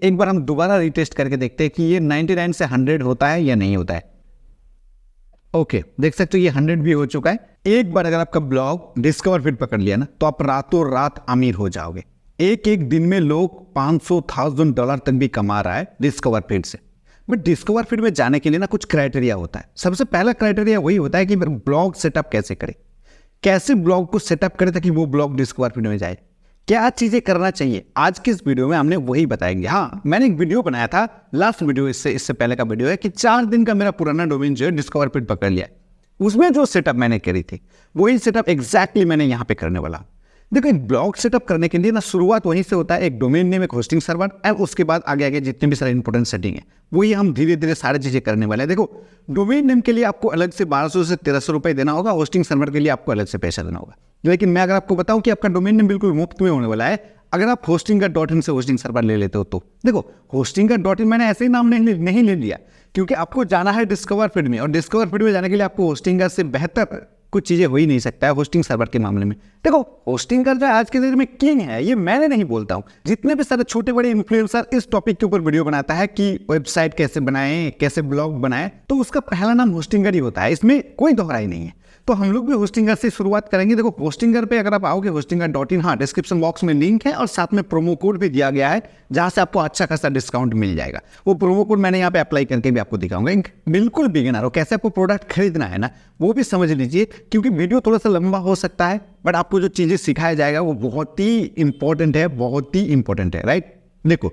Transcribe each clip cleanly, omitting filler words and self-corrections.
एक बार हम दोबारा रीटेस्ट करके देखते हैं कि ये 99 से 100 होता है या नहीं होता है। ओके, देख सकते हो ये 100 भी हो चुका है। एक बार अगर आपका ब्लॉग डिस्कवर फीड पकड़ लिया ना तो आप रातों रात अमीर हो जाओगे। एक एक दिन में लोग $500,000 तक भी कमा रहा है डिस्कवर फीड से। बट डिस्कवर फीड में जाने के लिए ना कुछ क्राइटेरिया होता है। सबसे पहला क्राइटेरिया वही होता है कि ब्लॉग सेटअप कैसे करें, कैसे ब्लॉग को सेटअप करें ताकि वो ब्लॉग डिस्कवर फीड में जाए, क्या चीजें करना चाहिए। आज की इस वीडियो में हमने वही बताएंगे। हाँ, मैंने एक वीडियो बनाया था, लास्ट वीडियो इससे पहले का वीडियो है कि 4 दिन का मेरा पुराना डोमेन जो है डिस्कवर फीड पकड़ लिया। उसमें जो सेटअप मैंने करी थी वही सेटअप एग्जैक्टली मैंने यहाँ पे करने वाला। देखो, एक ब्लॉग सेटअप करने के लिए ना शुरुआत वहीं से होता है, एक डोमेन नेम, एक होस्टिंग सर्वर, और उसके बाद आगे आगे जितने भी सारे इंपॉर्टेंट सेटिंग है वही हम धीरे धीरे सारी चीजें करने वाले हैं। देखो, डोमेन नेम के लिए आपको अलग से 1200 से 1300 रुपए देना होगा, होस्टिंग सर्वर के लिए आपको अलग से पैसा देना होगा। लेकिन मैं अगर आपको बताऊं कि आपका डोमेन नेम बिल्कुल मुफ्त में होने वाला है अगर आप hostingar.in से होस्टिंग सर्वर ले लेते हो तो। देखो, hostingar.in मैंने ऐसे ही नाम नहीं ले लिया क्योंकि आपको जाना है डिस्कवर फीड में, और डिस्कवर फीड में जाने के लिए आपको होस्टिंगर से बेहतर कुछ चीजें हो ही नहीं सकता है होस्टिंग सर्वर के मामले में। देखो, होस्टिंगर जो आज के दिन में किंग है, ये मैंने नहीं बोलता हूँ, जितने भी सारे छोटे बड़े इन्फ्लुएंसर इस टॉपिक के ऊपर वीडियो बनाता है कि वेबसाइट कैसे बनाएं, कैसे ब्लॉग बनाएं, तो उसका पहला नाम होस्टिंगर ही होता है, इसमें कोई दोहराई नहीं है। तो हम लोग भी होस्टिंगर से शुरुआत करेंगे। देखो, होस्टिंगर पे अगर आप आओगे hostingar.in, हाँ, डिस्क्रिप्शन बॉक्स में लिंक है और साथ में प्रोमो कोड भी दिया गया है जहां से आपको अच्छा खासा डिस्काउंट मिल जाएगा। वो प्रोमो कोड मैंने यहाँ पे अप्लाई करके भी आपको दिखाऊंगा। एक बिल्कुल बिगिनर हो, कैसे आपको प्रोडक्ट खरीदना है ना वो भी समझ लीजिए, क्योंकि वीडियो थोड़ा सा लंबा हो सकता है बट आपको जो चीजें सिखाया जाएगा वो बहुत ही इंपॉर्टेंट है, बहुत ही इंपॉर्टेंट है, राइट। देखो,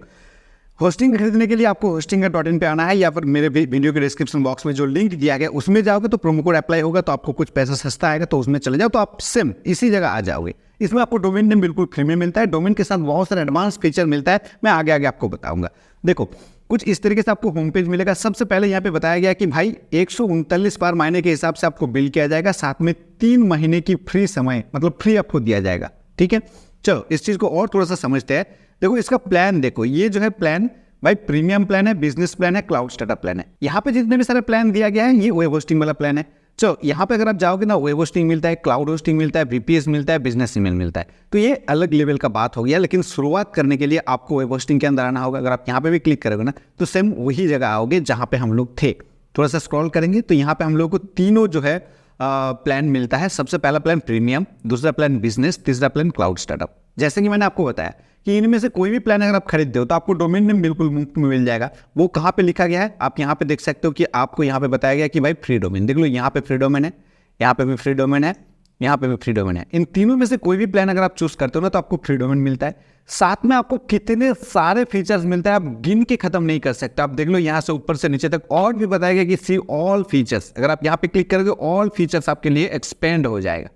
होस्टिंग खरीदने के लिए आपको hostingar.in पे आना है या फिर मेरे वीडियो के डिस्क्रिप्शन बॉक्स में जो लिंक दिया गया उसमें जाओगे तो प्रोमो कोड अप्लाई होगा तो आपको कुछ पैसा सस्ता आएगा, तो उसमें चले जाओ तो आप सेम इसी जगह आ जाओगे। इसमें आपको डोमेन नेम बिल्कुल फ्री में मिलता है, डोमेन के साथ बहुत सारे एडवांस फीचर मिलता है, मैं आगे आगे आपको बताऊंगा। देखो, कुछ इस तरीके से आपको होम पेज मिलेगा। सबसे पहले यहाँ पे बताया गया कि भाई 139 बार महीने के हिसाब से आपको बिल किया जाएगा, साथ में 3 महीने की फ्री समय मतलब फ्री आपको दिया जाएगा। ठीक है, चलो इस चीज को और थोड़ा सा समझते हैं। देखो, इसका प्लान देखो, ये जो है प्लान भाई प्रीमियम प्लान है, बिजनेस प्लान है, क्लाउड स्टार्टअप प्लान है। यहाँ पे जितने भी सारे प्लान दिया गया है ये वेब होस्टिंग वाला प्लान है। चलो, यहाँ पे अगर आप जाओगे ना, वेब होस्टिंग मिलता है, क्लाउड होस्टिंग मिलता है, VPS मिलता है, बिजनेस ईमेल मिलता है, तो ये अलग लेवल का बात हो गया। लेकिन शुरुआत करने के लिए आपको वेब होस्टिंग के अंदर आना होगा। अगर आप यहाँ पे भी क्लिक करोगे ना तो सेम वही जगह आओगे जहाँ पे हम लोग थे। थोड़ा सा स्क्रॉल करेंगे तो यहाँ पे हम लोग को तीनों जो है प्लान मिलता है। सबसे पहला प्लान प्रीमियम, दूसरा प्लान बिजनेस, तीसरा प्लान क्लाउड स्टार्टअप। जैसे कि मैंने आपको बताया कि इनमें से कोई भी प्लान अगर आप खरीदते हो तो आपको डोमेन नेम बिल्कुल मुफ्त में मिल जाएगा। वो कहाँ पे लिखा गया है आप यहाँ पे देख सकते हो कि आपको यहाँ पे बताया गया कि भाई फ्री डोमेन। देख लो, यहाँ पे फ्री डोमेन है, यहाँ पे भी फ्री डोमेन है, यहाँ पे भी फ्री डोमेन है। इन तीनों में से कोई भी प्लान अगर आप चूज करते हो ना तो आपको फ्री डोमेन मिलता है। साथ में आपको कितने सारे फीचर्स मिलता है आप गिन के खत्म नहीं कर सकते। आप देख लो, यहाँ से ऊपर से नीचे तक और भी बताया गया कि सी ऑल फीचर्स। अगर आप यहाँ पे क्लिक करोगे ऑल फीचर्स आपके लिए एक्सपेंड हो जाएगा।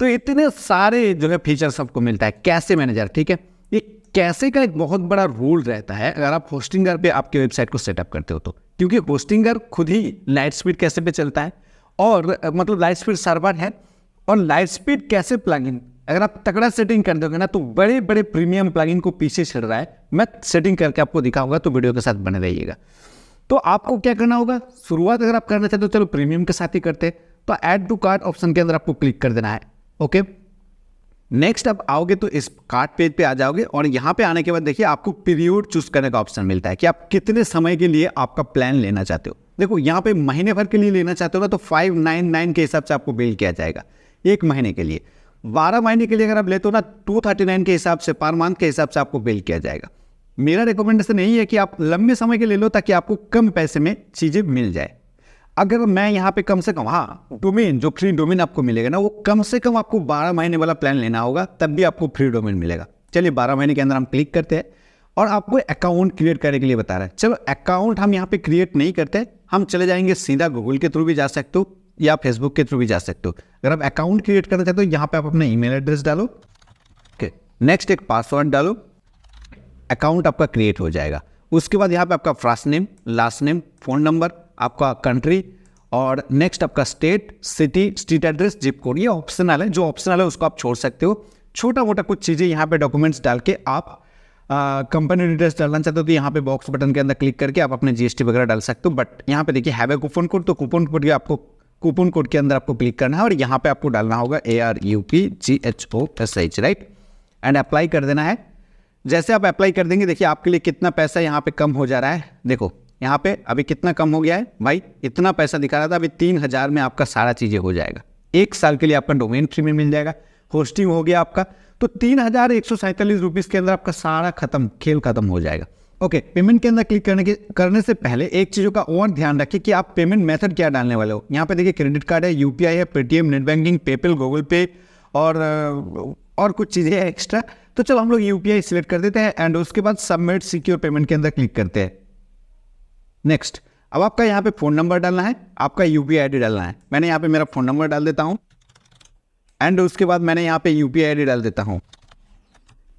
तो इतने सारे जो है फीचर्स आपको मिलता है। कैसे मैनेजर, ठीक है, ये कैसे का एक बहुत बड़ा रूल रहता है अगर आप होस्टिंगर पे आपके वेबसाइट को सेटअप करते हो तो, क्योंकि होस्टिंगर खुद ही लाइट स्पीड कैसे पे चलता है और मतलब लाइट स्पीड सर्वर है, और लाइट स्पीड कैसे प्लगइन अगर आप तगड़ा सेटिंग कर दोगे ना तो बड़े बड़े प्रीमियम प्लगइन को पीछे छिड़ रहा है। मैं सेटिंग करके आपको दिखाऊंगा, तो वीडियो के साथ बने रहिएगा। तो आपको क्या करना होगा, शुरुआत अगर आप करना चाहते हो चलो प्रीमियम के साथ ही करते हैं, तो ऐड टू कार्ट ऑप्शन के अंदर आपको क्लिक कर देना है। ओके, नेक्स्ट आप आओगे तो इस कार्ट पेज पे आ जाओगे और यहाँ पे आने के बाद देखिए आपको पीरियड चूज करने का ऑप्शन मिलता है कि आप कितने समय के लिए आपका प्लान लेना चाहते हो। देखो, यहाँ पे महीने भर के लिए लेना चाहते हो ना तो 599 के हिसाब से आपको बिल किया जाएगा एक महीने के लिए। 12 महीने के लिए अगर आप लेते हो ना 239 के हिसाब से पर मंथ के हिसाब से आपको बिल किया जाएगा। मेरा रिकमेंडेशन यही है कि आप लंबे समय के ले लो ताकि आपको कम पैसे में चीजें मिल जाए। अगर मैं यहाँ पे कम से कम, हाँ, डोमेन जो फ्री डोमेन आपको मिलेगा ना वो कम से कम आपको 12 महीने वाला प्लान लेना होगा, तब भी आपको फ्री डोमेन मिलेगा। चलिए 12 महीने के अंदर हम क्लिक करते हैं और आपको अकाउंट क्रिएट करने के लिए बता रहा है। चलो, अकाउंट हम यहाँ पे क्रिएट नहीं करते, हम चले जाएंगे सीधा गूगल के थ्रू भी जा सकते हो या फेसबुक के थ्रू भी जा सकते हो। अगर आप अकाउंट क्रिएट करना चाहते हो यहाँ पे आप अपना ईमेल एड्रेस डालो, ओके, नेक्स्ट एक पासवर्ड डालो, अकाउंट आपका क्रिएट हो जाएगा। उसके बाद यहाँ पे आपका first name, last name, phone number, आपका कंट्री और नेक्स्ट आपका state, city, street address, zip code. ये ऑप्शनल है, जो ऑप्शनल है उसको आप छोड़ सकते हो। छोटा मोटा कुछ चीज़ें यहाँ पे डॉक्यूमेंट्स डाल के आप कंपनी डिटेल्स डालना चाहते हो तो यहाँ पे बॉक्स बटन के अंदर क्लिक करके आप अपने GST वगैरह डाल सकते हो। बट यहाँ पे देखिए हैव ए कूपन कोड, तो कूपन कोड आपको कूपन कोड के अंदर आपको क्लिक करना है और यहाँ पे आपको डालना होगा ARUPGHOSH, राइट, एंड अप्लाई कर देना है। जैसे आप अप्लाई कर देंगे, देखिए आपके लिए कितना पैसा यहाँ पे कम हो जा रहा है। देखो यहाँ पे अभी कितना कम हो गया है भाई, इतना पैसा दिखा रहा था, अभी 3000 में आपका सारा चीज़ें हो जाएगा। 1 साल के लिए आपका डोमेन फ्री में मिल जाएगा, होस्टिंग हो गया आपका, तो 3147 रुपीज़ के अंदर आपका सारा खेल खत्म हो जाएगा। ओके, पेमेंट के अंदर क्लिक करने से पहले एक चीज़ों का और ध्यान रखिए कि आप पेमेंट मेथड क्या डालने वाले हो। यहाँ पे देखिए क्रेडिट कार्ड है, यूपीआई है, Paytm, net banking, PayPal, Google पे और कुछ चीज़ें हैं एक्स्ट्रा। तो चलो हम लोग यूपीआई सिलेक्ट कर देते हैं एंड उसके बाद सबमिट सिक्योर पेमेंट के अंदर क्लिक करते हैं। नेक्स्ट, अब आपका यहाँ पे फ़ोन नंबर डालना है, आपका यूपीआई आईडी डालना है। मैंने यहाँ पे मेरा फ़ोन नंबर डाल देता हूँ एंड उसके बाद मैंने यहाँ पे यूपीआई आईडी डाल देता हूँ।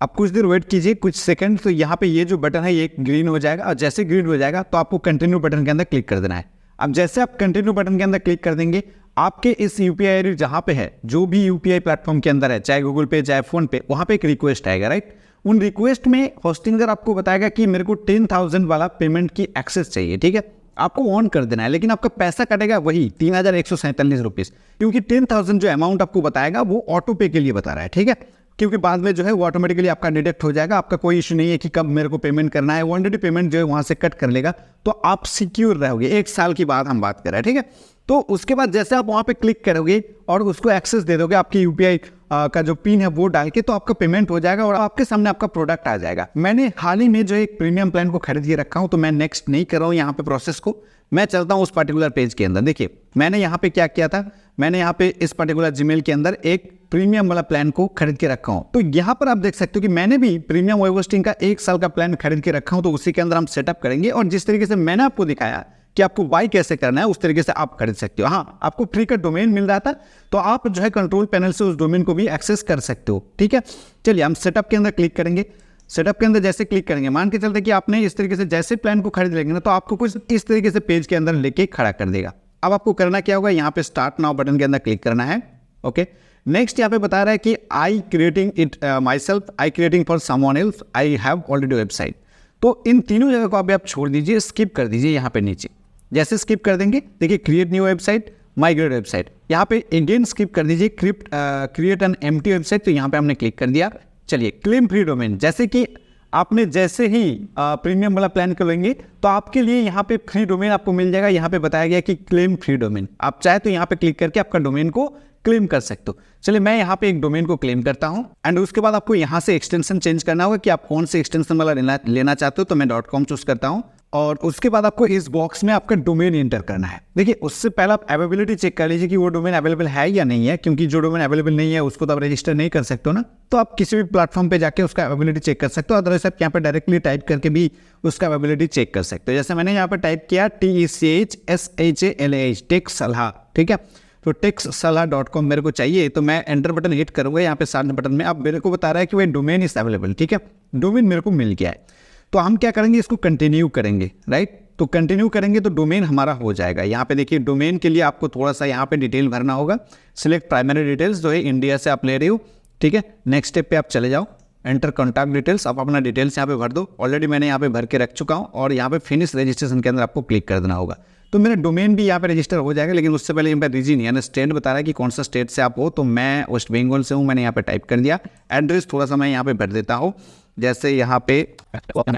अब कुछ देर वेट कीजिए, कुछ सेकंड, तो यहाँ पे ये जो बटन है ये ग्रीन हो जाएगा और जैसे ग्रीन हो जाएगा तो आपको कंटिन्यू बटन के अंदर क्लिक कर देना है। अब जैसे आप कंटिन्यू बटन के अंदर क्लिक कर देंगे, आपके इस यूपीआई आईडी जहाँ पे है, जो भी यूपीआई प्लेटफॉर्म के अंदर है, चाहे गूगल पे चाहे फोन पे, वहाँ पे एक रिक्वेस्ट आएगा, राइट। उन रिक्वेस्ट में होस्टिंगर आपको बताएगा कि मेरे को 10,000 वाला पेमेंट की एक्सेस चाहिए, ठीक है, आपको ऑन कर देना है। लेकिन आपका पैसा कटेगा वही 3147 रुपीज़, क्योंकि 10,000 जो अमाउंट आपको बताएगा वो ऑटो पे के लिए बता रहा है, ठीक है, क्योंकि बाद में जो है वो ऑटोमेटिकली आपका डिडक्ट हो जाएगा। आपका कोई इशू नहीं है कि कब मेरे को पेमेंट करना है, ऑलरेडी पेमेंट जो है वहाँ से कट कर लेगा, तो आप सिक्योर रहोगे। 1 साल की बात हम बात कर रहे हैं, ठीक है। तो उसके बाद जैसे आप वहाँ पे क्लिक करोगे और उसको एक्सेस दे दोगे आपकी यूपीआई का जो पिन है वो डाल के, तो आपका पेमेंट हो जाएगा और आपके सामने आपका प्रोडक्ट आ जाएगा। मैंने हाल ही में जो एक प्रीमियम प्लान को खरीद के रखा हूँ, तो मैं नेक्स्ट नहीं कर रहा हूँ यहाँ पे प्रोसेस को, मैं चलता हूँ उस पर्टिकुलर पेज के अंदर। देखिए मैंने यहाँ पे क्या किया था, मैंने यहाँ पे इस पर्टिकुलर जीमेल के अंदर एक प्रीमियम वाला प्लान को खरीद के रखा हूँ। तो यहाँ पर आप देख सकते हो कि मैंने भी प्रीमियम वेब होस्टिंग का 1 साल का प्लान खरीद के रखा हूँ, तो उसी के अंदर हम सेटअप करेंगे और जिस तरीके से मैंने आपको दिखाया कि आपको बाय कैसे करना है, उस तरीके से आप खरीद सकते हो। हाँ, आपको फ्री का डोमेन मिल रहा था, तो आप जो है कंट्रोल पैनल से उस डोमेन को भी एक्सेस कर सकते हो, ठीक है। चलिए हम सेटअप के अंदर क्लिक करेंगे। सेटअप के अंदर जैसे क्लिक करेंगे, मान के चलते कि आपने इस तरीके से जैसे प्लान को खरीद लेंगे ना, तो आपको कुछ इस तरीके से पेज के अंदर लेके खड़ा कर देगा। अब आपको करना क्या होगा, यहाँ पे स्टार्ट नाउ बटन के अंदर क्लिक करना है। ओके, नेक्स्ट यहाँ पे बता रहा है कि I creating it myself, I creating for someone else, I have already website. तो इन तीनों जगह को अभी आप छोड़ दीजिए, स्किप कर दीजिए। यहाँ पे नीचे जैसे स्किप कर देंगे, देखिए create new website, migrate website, यहाँ पे अगेन स्किप कर दीजिए, क्रिएट एन एम्प्टी वेबसाइट, तो यहाँ पे हमने क्लिक कर दिया। चलिए क्लेम फ्री डोमेन, जैसे कि आपने जैसे ही प्रीमियम वाला प्लान करेंगे तो आपके लिए यहाँ पे फ्री डोमेन आपको मिल जाएगा। यहाँ पे बताया गया कि क्लेम फ्री डोमेन, आप चाहे तो यहाँ पे क्लिक करके आपका डोमेन को क्लेम कर सकते हो। चलिए मैं यहाँ पे एक डोमेन को क्लेम करता हूँ एंड उसके बाद आपको यहाँ से एक्सटेंशन चेंज करना होगा कि आप कौन से एक्सटेंशन वाला लेना चाहते हो। तो मैं .com चूज करता हूँ और उसके बाद आपको इस बॉक्स में आपका डोमेन एंटर करना है। देखिए उससे पहले आप अवेलेबिलिटी चेक कर लीजिए कि वो डोमेन अवेलेबल है या नहीं है, क्योंकि जो डोमेन अवेलेबल नहीं है उसको तो आप रजिस्टर नहीं कर सकते हो ना, तो आप किसी भी प्लेटफॉर्म पे जाके उसका अवेलेबिलिटी चेक कर सकते हो। अदरवाइज आप यहाँ पे डायरेक्टली टाइप करके भी उसका अवेलेबिलिटी चेक कर सकते हो। जैसे मैंने यहाँ पे टाइप किया TECHSHALAH टेक्स सलाह, ठीक है, तो texsalah.com मेरे को चाहिए, तो मैं एंटर बटन हिट करूंगा। यहाँ पे सर्च बटन में अब मेरे को बता रहा है कि वह डोमेन इज अवेलेबल, ठीक है, डोमेन मेरे को मिल गया है। तो हम क्या करेंगे, इसको कंटिन्यू करेंगे, राइट। तो कंटिन्यू करेंगे तो डोमेन हमारा हो जाएगा। यहाँ पे देखिए डोमेन के लिए आपको थोड़ा सा यहाँ पे डिटेल भरना होगा। सिलेक्ट प्राइमरी डिटेल्स, जो है इंडिया से आप ले रहे हो, ठीक है। नेक्स्ट स्टेप पे आप चले जाओ, एंटर कॉन्टैक्ट डिटेल्स, आप अपना डिटेल्स यहाँ पे भर दो। ऑलरेडी मैंने यहाँ पे भर के रख चुका हूँ और यहाँ पे फिनिश रजिस्ट्रेशन के अंदर आपको क्लिक कर देना होगा। तो मेरा डोमेन भी यहाँ पे रजिस्टर हो जाएगा, लेकिन उससे पहले यहाँ पे रीजन यानी स्टेट बता रहा है कि कौन सा स्टेट से आप हो। तो मैं वेस्ट बंगाल से हूँ, मैंने यहाँ पे टाइप कर दिया। एड्रेस थोड़ा सा मैं यहाँ पे भर देता हूँ, जैसे यहाँ पे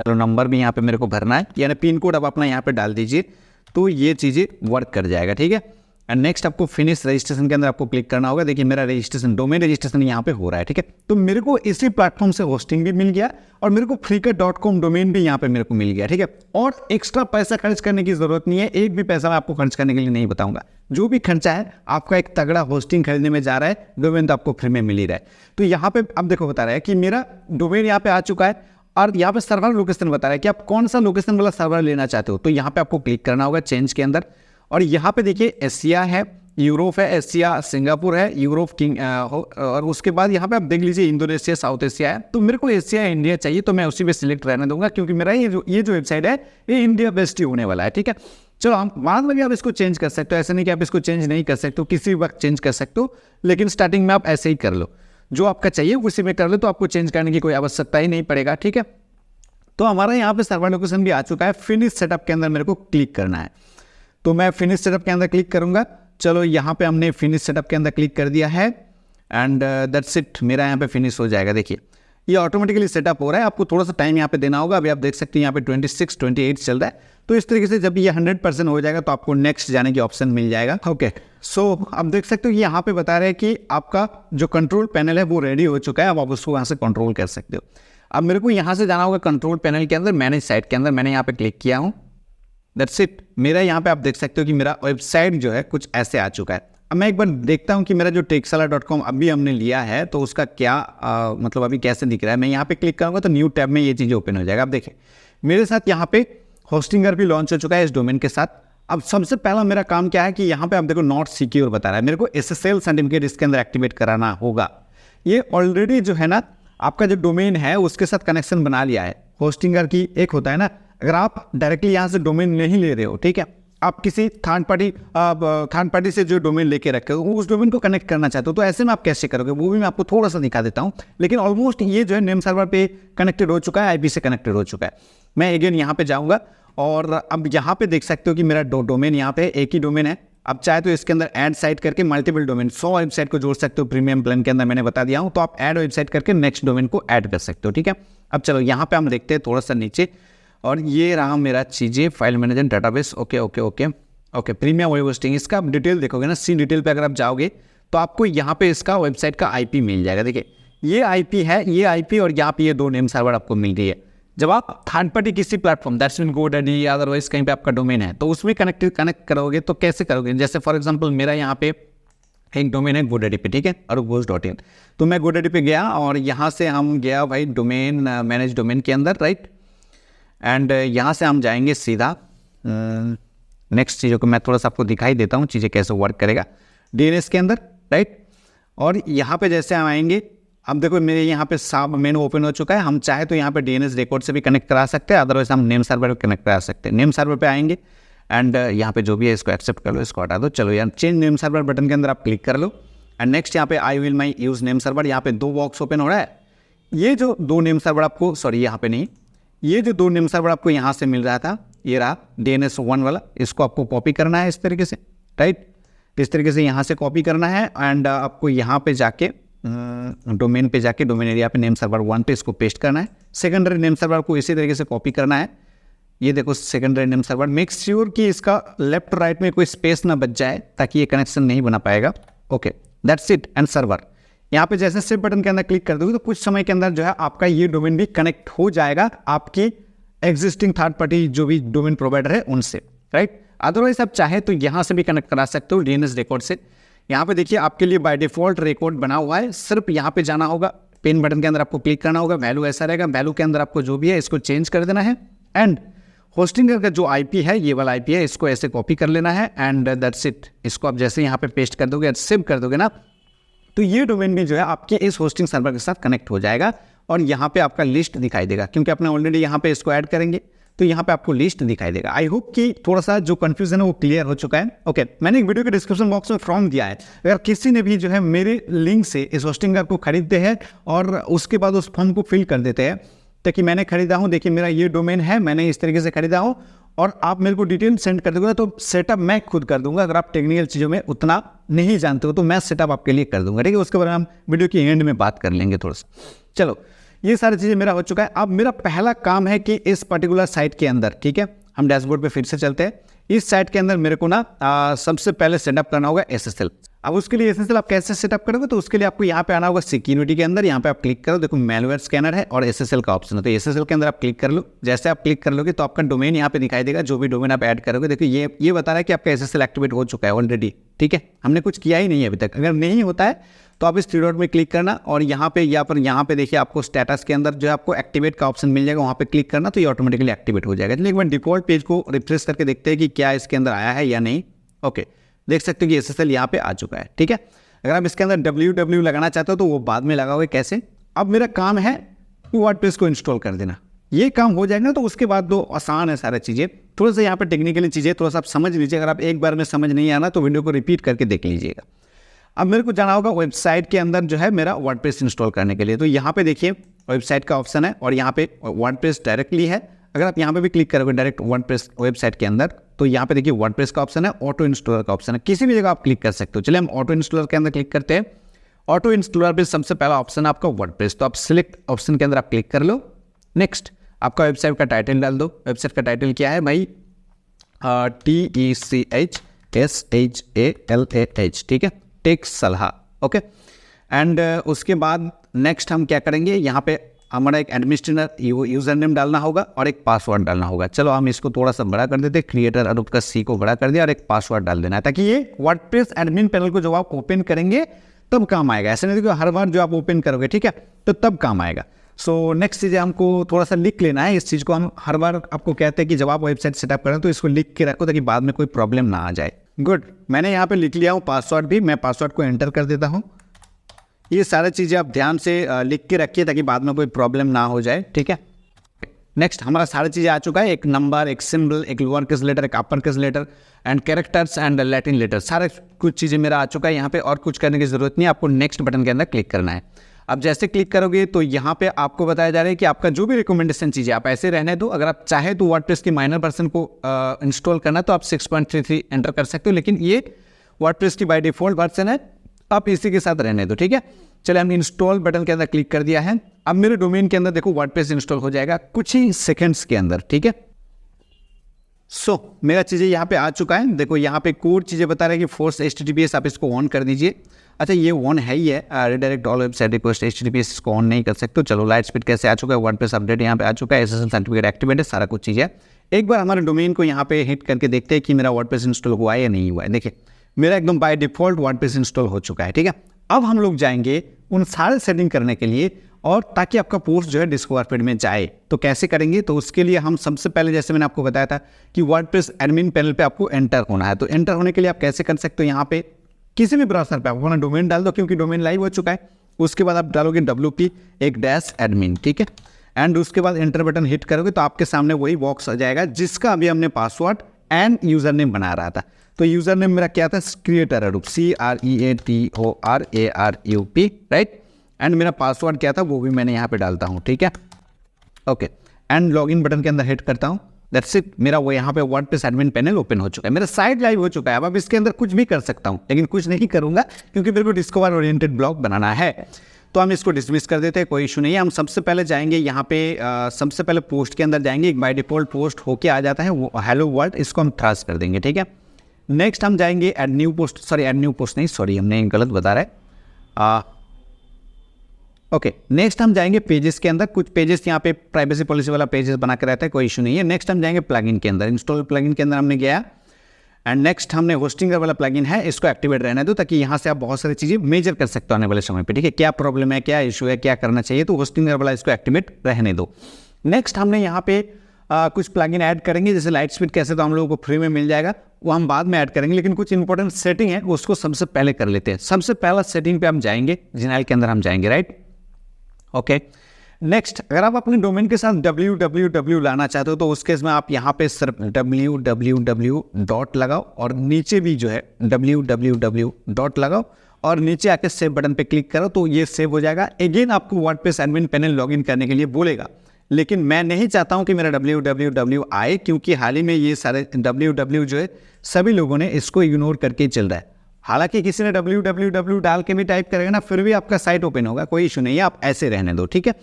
नंबर भी यहाँ पे मेरे को भरना है, यानी पिन कोड आप अपना यहाँ पे डाल दीजिए, तो ये चीज़ें वर्क कर जाएगा, ठीक है। एंड नेक्स्ट आपको फिनिश रजिस्ट्रेशन के अंदर आपको क्लिक करना होगा। देखिए मेरा रजिस्ट्रेशन, डोमेन रजिस्ट्रेशन यहाँ पे हो रहा है, ठीक है। तो मेरे को इसी प्लेटफॉर्म से होस्टिंग भी मिल गया और मेरे को फ्री का .com डोमेन भी यहाँ पे मेरे को मिल गया, ठीक है। और एक्स्ट्रा पैसा खर्च करने की जरूरत नहीं है, एक भी पैसा मैं आपको खर्च करने के लिए नहीं बताऊंगा। जो भी खर्चा है आपका एक तगड़ा होस्टिंग खरीदने में जा रहा है, डोमेन तो आपको फ्री में मिल ही रहा है। तो यहाँ पे अब देखो बता रहा है कि मेरा डोमेन यहाँ पे आ चुका है और यहाँ पे सर्वर लोकेशन बता रहा है कि आप कौन सा लोकेशन वाला सर्वर लेना चाहते हो। तो यहाँ पे आपको क्लिक करना होगा चेंज के अंदर, और यहाँ पे देखिए एशिया है, यूरोप है, एशिया सिंगापुर है, यूरोप किंग और उसके बाद यहाँ पे आप देख लीजिए इंडोनेशिया, साउथ एशिया है। तो मेरे को एशिया इंडिया चाहिए, तो मैं उसी पे सिलेक्ट रहने दूंगा, क्योंकि मेरा ये जो वेबसाइट है ये इंडिया बेस्ड ही होने वाला है, ठीक है। चलो हम बाद में भी आप इसको चेंज कर सकते हो, ऐसा नहीं कि आप इसको चेंज नहीं कर सकते हो, किसी वक्त चेंज कर सकते हो, लेकिन स्टार्टिंग में आप ऐसे ही कर लो, जो आपका चाहिए उसी में कर लो, तो आपको चेंज करने की कोई आवश्यकता ही नहीं पड़ेगा, ठीक है। तो हमारा यहाँ पे सर्वर लोकेशन भी आ चुका है। फिनिश सेटअप के अंदर मेरे को क्लिक करना है, तो मैं फिनिश सेटअप के अंदर क्लिक करूंगा। चलो यहाँ पे हमने फिनिश सेटअप के अंदर क्लिक कर दिया है एंड दैट्स इट, मेरा यहाँ पे फिनिश हो जाएगा। देखिए ये ऑटोमेटिकली सेटअप हो रहा है। आपको थोड़ा सा टाइम यहाँ पे देना होगा। अभी आप देख सकते हैं यहाँ पे 26 28 चल रहा है। तो इस तरीके से जब ये 100% हो जाएगा तो आपको नेक्स्ट जाने की ऑप्शन मिल जाएगा। ओके, सो आप देख सकते हो कि यहाँ पे बता रहे हैं कि आपका जो कंट्रोल पैनल है वो रेडी हो चुका है। अब आप उसको यहाँ से कंट्रोल कर सकते हो। अब मेरे को यहाँ से जाना होगा कंट्रोल पैनल के अंदर, मैनेज साइट के अंदर। मैंने यहाँ पे क्लिक किया हूँ, दैट्स इट। मेरा यहाँ पे आप देख सकते हो कि मेरा वेबसाइट जो है कुछ ऐसे आ चुका है। अब मैं एक बार देखता हूँ कि मेरा जो techsala.com अभी हमने लिया है तो उसका क्या मतलब अभी कैसे दिख रहा है। मैं यहाँ पे क्लिक करूँगा तो न्यू टैब में ये चीज़ ओपन हो जाएगा। आप देखें मेरे साथ यहाँ पे होस्टिंगर भी लॉन्च हो चुका है इस डोमेन के साथ। अब सबसे पहला मेरा काम क्या है कि यहाँ पे आप देखो नॉट सिक्योर बता रहा है, मेरे को SSL सर्टिफिकेट इसके अंदर एक्टिवेट कराना होगा। ये ऑलरेडी जो है ना आपका जो डोमेन है उसके साथ कनेक्शन बना लिया है। होस्टिंगर की एक होता है ना, अगर आप डायरेक्टली यहाँ से डोमेन नहीं ले रहे हो, ठीक है, आप किसी थर्ड पार्टी से जो डोमेन लेके रखे हो उस डोमेन को कनेक्ट करना चाहते हो, तो ऐसे में आप कैसे करोगे वो भी मैं आपको थोड़ा सा दिखा देता हूँ। लेकिन ऑलमोस्ट ये जो है नेम सर्वर पे कनेक्टेड हो चुका है, IP से कनेक्टेड हो चुका है। मैं अगेन यहाँ पे जाऊँगा और अब यहाँ पे देख सकते हो कि मेरा डोमेन यहाँ पे एक ही डोमेन है। अब चाहे तो इसके अंदर ऐड साइट करके मल्टीपल डोमेन 100 वेबसाइट को जोड़ सकते हो। प्रीमियम प्लान के अंदर मैंने बता दिया हूँ, तो आप ऐड वेबसाइट करके नेक्स्ट डोमेन को ऐड कर सकते हो, ठीक है। अब चलो यहाँ पे हम देखते हैं थोड़ा सा नीचे, और ये रहा मेरा चीज़ें, file manager, database. Okay, premium web hosting. इसका आप डिटेल देखोगे ना, सी डिटेल पे अगर आप जाओगे तो आपको यहाँ पे इसका वेबसाइट का IP मिल जाएगा। देखिए ये IP है, ये IP और यहाँ पे ये 2 नेम सर्वर आपको मिल रही है। जब आप थर्ड पार्टी किसी प्लेटफॉर्म दैट्स मीन GoDaddy या अदरवाइज कहीं पे आपका डोमेन है तो उसमें कनेक्ट करोगे तो कैसे करोगे। जैसे फॉर एग्जांपल मेरा यहाँ पे एक डोमेन है GoDaddy पे, ठीक है, arubghose.in। तो मैं GoDaddy पे गया और यहाँ से हम गया भाई डोमेन मैनेज डोमेन के अंदर, राइट। एंड यहाँ से हम जाएंगे सीधा नेक्स्ट चीज़ों को मैं थोड़ा सा आपको दिखाई देता हूँ चीज़ें कैसे वर्क करेगा DNS के अंदर, राइट। और यहाँ पे जैसे हम आएंगे, अब देखो मेरे यहाँ पे सब मेनू ओपन हो चुका है। हम चाहे तो यहाँ पे DNS रिकॉर्ड से भी कनेक्ट करा सकते हैं, अदरवाइज हम नेम सर्वर पे कनेक्ट करा सकते हैं। नेम सर्वर पे आएंगे एंड यहाँ पे जो भी है इसको एक्सेप्ट कर लो, इसको हटा दो। चलो यार चेंज नेम सर्वर बटन के अंदर आप क्लिक कर लो एंड नेक्स्ट यहाँ पे I will my use name server, यहाँ पे 2 बॉक्स ओपन हो रहा है। ये जो 2 नेम सर्वर आपको, सॉरी यहाँ पे नहीं, ये जो 2 नेम सर्वर आपको यहाँ से मिल रहा था, ये रहा DNS 1 वाला, इसको आपको कॉपी करना है इस तरीके से, राइट। इस तरीके से यहाँ से कॉपी करना है एंड आपको यहाँ पे जाके डोमेन पे जाके डोमेन एरिया पे नेम सर्वर 1 पे इसको पेस्ट करना है। सेकेंडरी नेम सर्वर को इसी तरीके से कॉपी करना है। ये देखो secondary name server, make sure कि इसका लेफ्ट राइट में कोई स्पेस ना बच जाए ताकि ये कनेक्शन नहीं बना पाएगा। Okay, that's it. And server यहाँ पे जैसे सेव बटन के अंदर क्लिक कर दोगे तो कुछ समय के अंदर जो है आपका ये डोमेन भी कनेक्ट हो जाएगा आपकी एग्जिस्टिंग थर्ड पार्टी जो भी डोमेन प्रोवाइडर है उनसे, राइट। अदरवाइज आप चाहे तो यहाँ से भी कनेक्ट करा सकते हो DNS रिकॉर्ड से। यहाँ पे देखिए आपके लिए बाय डिफॉल्ट रिकॉर्ड बना हुआ है, सिर्फ यहाँ पे जाना होगा, पिन बटन के अंदर आपको क्लिक करना होगा, वैल्यू ऐसा रहेगा, वैल्यू के अंदर आपको जो भी है इसको चेंज कर देना है एंड होस्टिंगर का जो IP है, ये वाला IP है, इसको ऐसे कॉपी कर लेना है एंड दैट्स इट। इसको आप जैसे यहाँ पे पेस्ट कर दोगे, सेव कर दोगे ना, तो ये डोमेन भी जो है आपके इस होस्टिंग सर्वर के साथ कनेक्ट हो जाएगा और यहाँ पे आपका लिस्ट दिखाई देगा, क्योंकि आपने ऑलरेडी यहाँ पे इसको ऐड करेंगे तो यहाँ पे आपको लिस्ट दिखाई देगा। आई होप कि थोड़ा सा जो कंफ्यूजन है वो क्लियर हो चुका है। ओके, मैंने एक वीडियो के डिस्क्रिप्शन बॉक्स में फॉर्म दिया है, अगर किसी ने भी जो है मेरे लिंक से इस होस्टिंगर को खरीदते हैं और उसके बाद उस फॉर्म को फिल कर देते हैं ताकि मैंने खरीदा हूँ, देखिए मेरा ये डोमेन है, मैंने इस तरीके से खरीदा हूँ, और आप मेरे को डिटेल सेंड कर दोगे तो सेटअप मैं खुद कर दूंगा। अगर आप टेक्निकल चीज़ों में उतना नहीं जानते हो तो मैं सेटअप आपके लिए कर दूंगा, ठीक है। उसके बारे में हम वीडियो की एंड में बात कर लेंगे थोड़ा सा। चलो, ये सारी चीज़ें मेरा हो चुका है। अब मेरा पहला काम है कि इस पर्टिकुलर साइट के अंदर, ठीक है, हम डैशबोर्ड पे फिर से चलते हैं। इस साइट के अंदर मेरे को ना सबसे पहले सेटअप करना होगा SSL। अब उसके लिए SSL आप कैसे सेटअप करोगे, तो उसके लिए आपको यहाँ पे आना होगा सिक्योरिटी के अंदर। यहाँ पे आप क्लिक करो, देखो मैलवेयर स्कैनर है और SSL का ऑप्शन है, तो SSL के अंदर आप क्लिक कर लो। जैसे आप क्लिक कर लोगे तो आपका डोमेन यहाँ पे दिखाई देगा, जो भी डोमेन आप ऐड करोगे। देखो ये बता रहा है कि आपका SSL एक्टिवेट हो चुका है ऑलरेडी, ठीक है, हमने कुछ किया ही नहीं है अभी तक। अगर नहीं होता है तो आप इस 3 डॉट में क्लिक करना और यहाँ पे देखिए आपको स्टेटस के अंदर जो है आपको एक्टिवेट का ऑप्शन मिल जाएगा, वहाँ पे क्लिक करना तो ये ऑटोमेटिकली एक्टिवेट हो जाएगा। चलिए एक बार डिफॉल्ट पेज को रिफ्रेश करके देखते हैं कि क्या इसके अंदर आया है या नहीं। ओके, देख सकते हो कि SSL यहाँ पे आ चुका है, ठीक है। अगर आप इसके अंदर www लगाना चाहते हो तो वो बाद में लगाओगे कैसे। अब मेरा काम है वर्डप्रेस को इंस्टॉल कर देना, ये काम हो जाएगा तो उसके बाद तो आसान है सारी चीज़ें। थोड़ा सा यहाँ पे टेक्निकली चीज़ें थोड़ा सा आप समझ लीजिए, अगर आप एक बार में समझ नहीं आना तो वीडियो को रिपीट करके देख लीजिएगा। अब मेरे को जाना होगा वेबसाइट के अंदर जो है मेरा वर्डप्रेस इंस्टॉल करने के लिए, तो यहाँ पे देखिए वेबसाइट का ऑप्शन है और यहाँ पे वर्डप्रेस डायरेक्टली है। अगर आप यहाँ पे भी क्लिक करोगे डायरेक्ट वर्डप्रेस वेबसाइट के अंदर तो यहाँ पे देखिए वर्डप्रेस का ऑप्शन है, ऑटो इंस्टॉलर का ऑप्शन है, किसी भी जगह आप क्लिक कर सकते हो। चलिए हम ऑटो इंस्टॉलर के अंदर क्लिक करते हैं ऑटो इंस्टॉलर पे सबसे पहला ऑप्शन है आपका वर्डप्रेस, तो आप सिलेक्ट ऑप्शन के अंदर आप क्लिक कर लो। नेक्स्ट आपका वेबसाइट का टाइटल डाल दो। वेबसाइट का टाइटल क्या है भाई? TECHSHALAH, ठीक है, टेक सलाह। ओके, एंड उसके बाद नेक्स्ट हम क्या करेंगे, यहाँ पे हमारा एक एडमिनिस्ट्रेटर यूजर नेम डालना होगा और एक पासवर्ड डालना होगा। चलो हम इसको थोड़ा सा बड़ा कर देते, क्रिएटर अनूप का C को बड़ा कर दिया और एक पासवर्ड डाल देना है, ताकि ये वर्डप्रेस एडमिन पैनल को जब आप ओपन करेंगे तब काम आएगा। ऐसे नहीं कि हर बार जो आप ओपन करोगे, ठीक है, तो तब काम आएगा। सो नेक्स्ट चीज़ हमको थोड़ा सा लिख लेना है। इस चीज़ को हम हर बार आपको कहते हैं कि जब आप वेबसाइट सेटअप करें तो इसको लिख के रखो, ताकि बाद में कोई प्रॉब्लम ना आ जाए। गुड, मैंने यहाँ पे लिख लिया हूँ पासवर्ड भी। मैं पासवर्ड को एंटर कर देता हूँ। ये सारी चीज़ें आप ध्यान से लिख के रखिए, ताकि बाद में कोई प्रॉब्लम ना हो जाए, ठीक है। नेक्स्ट हमारा सारी चीज़ें आ चुका है, एक नंबर, एक सिंबल, एक लोअर केस लेटर, एक upper case letter and characters and Latin letter, सारे कुछ चीज़ें मेरा आ चुका है यहाँ पे। और कुछ करने की ज़रूरत नहीं है, आपको नेक्स्ट बटन के अंदर क्लिक करना है। अब जैसे क्लिक करोगे तो यहाँ पे आपको बताया जा रहा है कि आपका जो भी रिकमेंडेशन चीज़ें आप ऐसे रहने दो। अगर आप चाहे तो वर्डप्रेस की माइनर वर्जन को इंस्टॉल करना तो आप 6.33 एंटर कर सकते हो, लेकिन ये वर्डप्रेस की बाय डिफॉल्ट वर्जन है, आप इसी के साथ रहने दो, ठीक है। चलिए हमने इंस्टॉल बटन के अंदर क्लिक कर दिया है। अब मेरे डोमेन के अंदर देखो वर्डप्रेस इंस्टॉल हो जाएगा कुछ ही सेकंड्स के अंदर, ठीक है। मेरा चीज़ें यहाँ पे आ चुका है। देखो यहाँ पे कोड चीज़ें बता रहे हैं कि फोर्स HTTPS, आप इसको ऑन कर दीजिए। अच्छा, ये ऑन है ही है, redirect all website request HTTPS, इसको ऑन नहीं कर सकते। चलो लाइट स्पीड कैसे आ चुका है, वर्डप्रेस अपडेट यहाँ पे आ चुका है, SSL सर्टिफिकेट एक्टिवेट है, सारा कुछ चीज़ है। एक बार हमारे डोमेन को यहाँ पे हिट करके देखते हैं कि मेरा वर्डप्रेस इंस्टॉल हुआ है या नहीं हुआ है। देखिए मेरा एकदम बाय डिफॉल्ट वर्डप्रेस इंस्टॉल हो चुका है, ठीक है। अब हम लोग जाएंगे उन सारे सेटिंग करने के लिए, और ताकि आपका पोस्ट जो है डिस्कवर फीड में जाए। तो कैसे करेंगे, तो उसके लिए हम सबसे पहले, जैसे मैंने आपको बताया था कि वर्डप्रेस एडमिन पैनल पे आपको एंटर होना है। तो एंटर होने के लिए आप कैसे कर सकते हो, यहाँ पे किसी भी ब्राउज़र पे आप अपना डोमेन डाल दो, क्योंकि डोमेन लाइव हो चुका है। उसके बाद आप डालोगे WP-admin, ठीक है, एंड उसके बाद एंटर बटन हिट करोगे तो आपके सामने वही बॉक्स आ जाएगा जिसका अभी हमने पासवर्ड एंड यूजर नेम बना रहा था। तो यूजर नेम मेरा क्या था, creator Arup, CREATORARUP, right. And मेरा पासवर्ड क्या था वो भी मैंने यहाँ पे डालता हूँ, ठीक है। ओके, एंड लॉगिन बटन के अंदर हिट करता हूँ। दैट्स इट, मेरा वो यहाँ पे वर्डप्रेस एडमिन पैनल ओपन हो चुका है, मेरा साइट लाइव हो चुका है। अब इसके अंदर कुछ भी कर सकता हूँ, लेकिन कुछ नहीं करूँगा क्योंकि मेरे को डिस्कवर ओरिएंटेड ब्लॉग बनाना है। तो हम इसको डिसमिस कर देते हैं, कोई इशू नहीं है। हम सबसे पहले जाएंगे यहाँ पे, सबसे पहले पोस्ट के अंदर जाएंगे। एक बाय डिफॉल्ट पोस्ट होके आ जाता है वो हेलो वर्ल्ड, इसको हम ट्रांस कर देंगे, ठीक है। नेक्स्ट हम जाएंगे एड न्यू पोस्ट नहीं, हमने गलत बता रहा है। ओके, नेक्स्ट हम जाएंगे पेजेस के अंदर। कुछ पेजेस यहाँ पे प्राइवेसी पॉलिसी वाला पेजेस बना के रहता है, कोई इशू नहीं है। नेक्स्ट हम जाएंगे प्लगइन के अंदर, इंस्टॉल प्लगइन के अंदर हमने गया, एंड नेक्स्ट हमने होस्टिंग वाला प्लगइन है, इसको एक्टिवेट रहने दो, ताकि यहाँ से आप बहुत सारी चीज़ें मेजर कर सकते हो आने वाले समय पे, ठीक है। क्या प्रॉब्लम है, क्या इशू है, क्या करना चाहिए, तो होस्टिंग वाला इसको एक्टिवेट रहने दो। नेक्स्ट हमने यहाँ पे कुछ प्लगइन ऐड करेंगे, जैसे लाइट स्पीड कैसे, तो हम लोगों को फ्री में मिल जाएगा, वो हम बाद में ऐड करेंगे। लेकिन कुछ इंपॉर्टेंट सेटिंग है उसको सबसे पहले कर लेते हैं। सबसे पहला सेटिंग पे हम जाएंगे, जिनाइल के अंदर हम जाएंगे, राइट। ओके, नेक्स्ट अगर आप अपने डोमेन के साथ www लाना चाहते हो तो उस केस में आप यहाँ पे सिर्फ www डॉट लगाओ और नीचे भी जो है www डॉट लगाओ और नीचे आके सेव बटन पे क्लिक करो, तो ये सेव हो जाएगा। अगेन आपको वर्डप्रेस एडमिन पैनल लॉगिन करने के लिए बोलेगा, लेकिन मैं नहीं चाहता हूँ कि मेरा www आए, क्योंकि हाल ही में ये सारे www जो है सभी लोगों ने इसको इग्नोर करके चल रहा है। हालांकि किसी ने www डाल के भी टाइप करेगा ना, फिर भी आपका साइट ओपन होगा, कोई इशू नहीं है, आप ऐसे रहने दो, ठीक है।